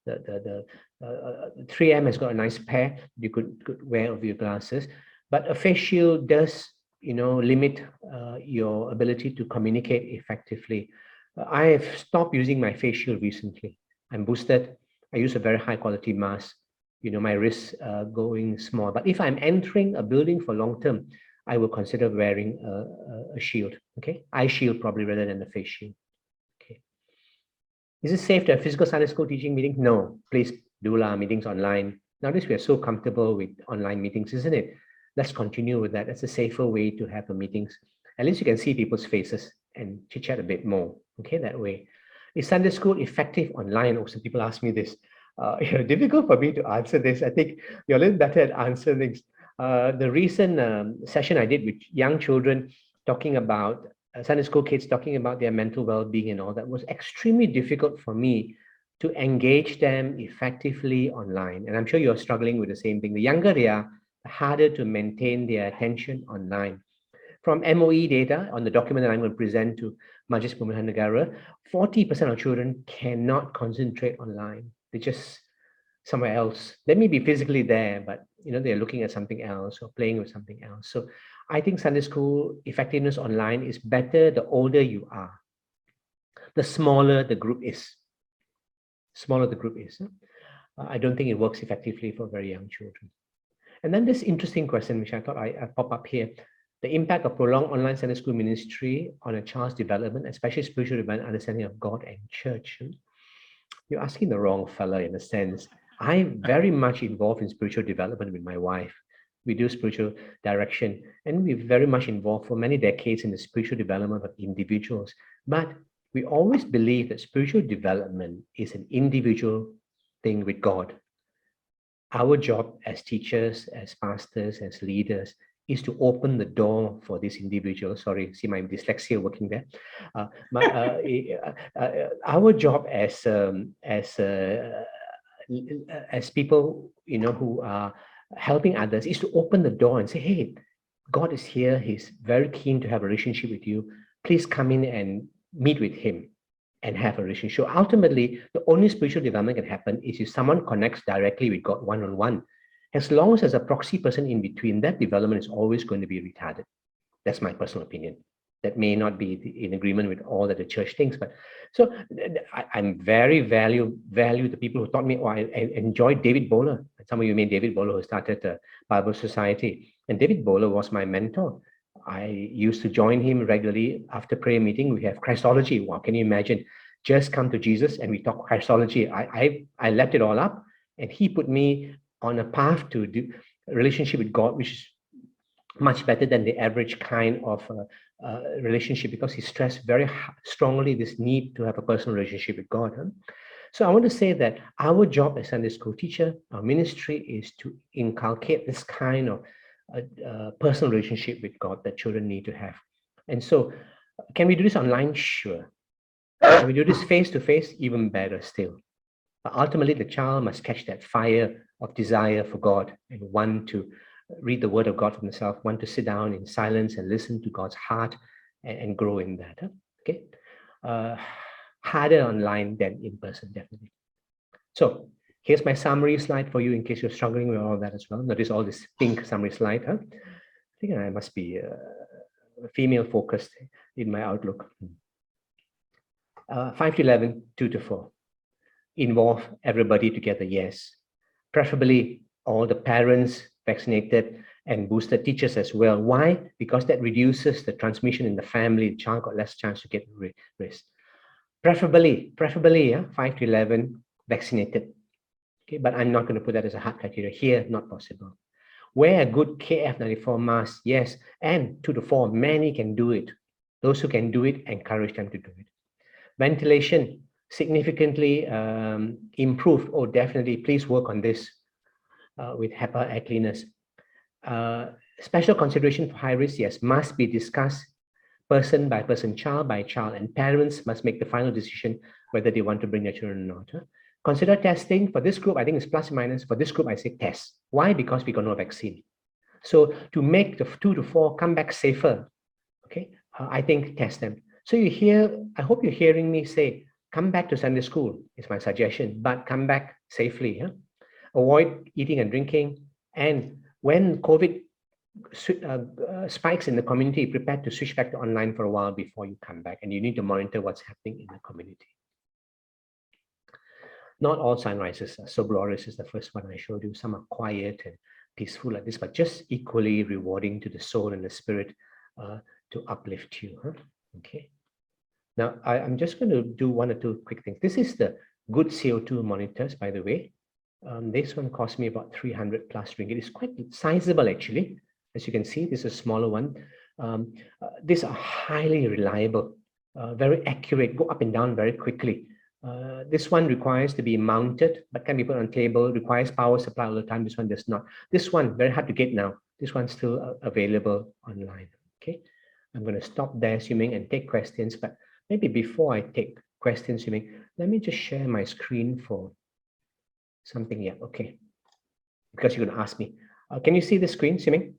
The 3M has got a nice pair you could wear over your glasses. But a face shield does, limit your ability to communicate effectively. I have stopped using my face shield recently. I'm boosted. I use a very high quality mask. My risks going small. But if I'm entering a building for long term, I will consider wearing a shield, okay? Eye shield probably rather than a face shield. Is it safe to have physical Sunday school teaching meetings? No, please do our meetings online. Nowadays, we are so comfortable with online meetings, isn't it? Let's continue with that. That's a safer way to have the meetings. At least you can see people's faces and chit chat a bit more. Okay, that way. Is Sunday school effective online? Also, people ask me this. Difficult for me to answer this. I think you're a little better at answering things. The recent session I did with young children talking about Sunday school kids talking about their mental well-being and all that was extremely difficult for me to engage them effectively online. And I'm sure you're struggling with the same thing. The younger they are, the harder to maintain their attention online. From MOE data on the document that I'm going to present to Majlis Pemulihan Negara, 40% of children cannot concentrate online. They're just somewhere else. They may be physically there, but they're looking at something else or playing with something else. So I think Sunday school effectiveness online is better the older you are, the smaller the group is. Smaller the group is. I don't think it works effectively for very young children. And then this interesting question, which I thought I pop up here, the impact of prolonged online Sunday school ministry on a child's development, especially spiritual development, understanding of God and church. You're asking the wrong fella in a sense. I'm very much involved in spiritual development with my wife. We do spiritual direction, and we're very much involved for many decades in the spiritual development of individuals. But we always believe that spiritual development is an individual thing with God. Our job as teachers, as pastors, as leaders is to open the door for this individual. Sorry, see my dyslexia working there. Our job as people, who are helping others, is to open the door and say, "Hey, God is here. He's very keen to have a relationship with you. Please come in and meet with Him and have a relationship." So ultimately, the only spiritual development can happen is if someone connects directly with God one-on-one. As long as there's a proxy person in between, that development is always going to be retarded. That's my personal opinion. That may not be in agreement with all that the church thinks, but so I'm very value the people who taught me. I enjoyed David Bowler. Some of you may David Bowler, who started the Bible Society, and David Bowler was my mentor. I used to join him regularly after prayer meeting. We have Christology. Wow, can you imagine? Just come to Jesus and we talk Christology. I left it all up, and he put me on a path to do a relationship with God, which is much better than the average kind of relationship, because he stressed very strongly this need to have a personal relationship with God. So I want to say that our job as Sunday school teacher, our ministry, is to inculcate this kind of personal relationship with God that children need to have. And so, can we do this online? Sure. Can we do this face to face? Even better still. But ultimately, the child must catch that fire of desire for God and want to read the word of God for themselves, want to sit down in silence and listen to God's heart and grow in that. Okay. Harder online than in person, definitely. So here's my summary slide for you in case you're struggling with all that as well. Notice all this pink summary slide. I think I must be female focused in my outlook. 5 to 11, 2 to 4. Involve everybody together, yes. Preferably all the parents vaccinated and boosted, teachers as well. Why? Because that reduces the transmission in the family. The child got less chance to get risk. Preferably, 5 to 11 vaccinated. Okay, but I'm not going to put that as a hard criteria here. Not possible. Wear a good KF94 mask, yes, and 2 to 4, many can do it. Those who can do it, encourage them to do it. Ventilation significantly improved. Oh, definitely, please work on this with HEPA air cleaners. Special consideration for high risk, yes, must be discussed person by person, child by child, and parents must make the final decision whether they want to bring their children or not. Consider testing. For this group, I think it's plus or minus. For this group, I say test. Why? Because we got no vaccine. So to make the 2 to 4 come back safer, okay, I think test them. So you hear, I hope you're hearing me say, come back to Sunday school is my suggestion, but come back safely. Avoid eating and drinking. And when COVID spikes in the community, prepare to switch back to online for a while before you come back. And you need to monitor what's happening in the community. Not all sunrises are so glorious as the first one I showed you. Some are quiet and peaceful like this, but just equally rewarding to the soul and the spirit to uplift you. Okay. Now, I'm just going to do one or two quick things. This is the good CO2 monitors, by the way. This one cost me about 300 plus ringgit. It's quite sizable, actually. As you can see, this is a smaller one. These are highly reliable, very accurate, go up and down very quickly. This one requires to be mounted, but can be put on table, requires power supply all the time. This one does not. This one, very hard to get now. This one's still available online. Okay, I'm going to stop there, Xuming, and take questions. But maybe before I take questions, Xuming, let me just share my screen for something. Yeah, okay. Because you're going to ask me. Can you see the screen, Xuming?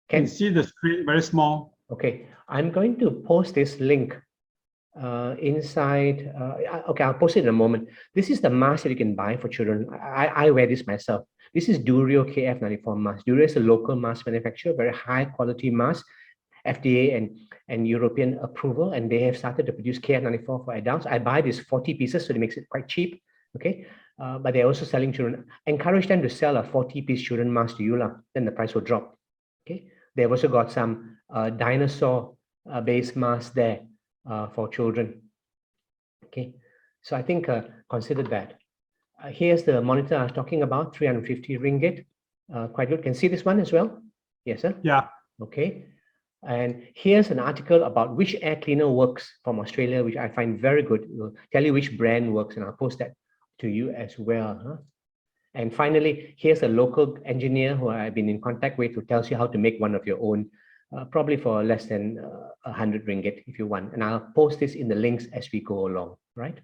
Can see the screen very small.
Okay, I'm going to post this link inside. Okay, I'll post it in a moment. This is the mask that you can buy for children. I wear this myself. This is Durio KF94 mask. Durio is a local mask manufacturer, very high quality mask, FDA and European approval, and they have started to produce KF94 for adults. I buy these 40 pieces, so it makes it quite cheap. Okay, but they're also selling children. Encourage them to sell a 40-piece children mask to you, then the price will drop. Okay, they've also got some dinosaur based masks there for children. Okay, so I think consider that. Here's the monitor I was talking about, 350 ringgit. Quite good. Can see this one as well? Yes, sir?
Yeah.
Okay. And here's an article about which air cleaner works from Australia, which I find very good. It will tell you which brand works, and I'll post that to you as well. Huh? And finally, here's a local engineer who I've been in contact with who tells you how to make one of your own, probably for less than 100 ringgit if you want. And I'll post this in the links as we go along, right?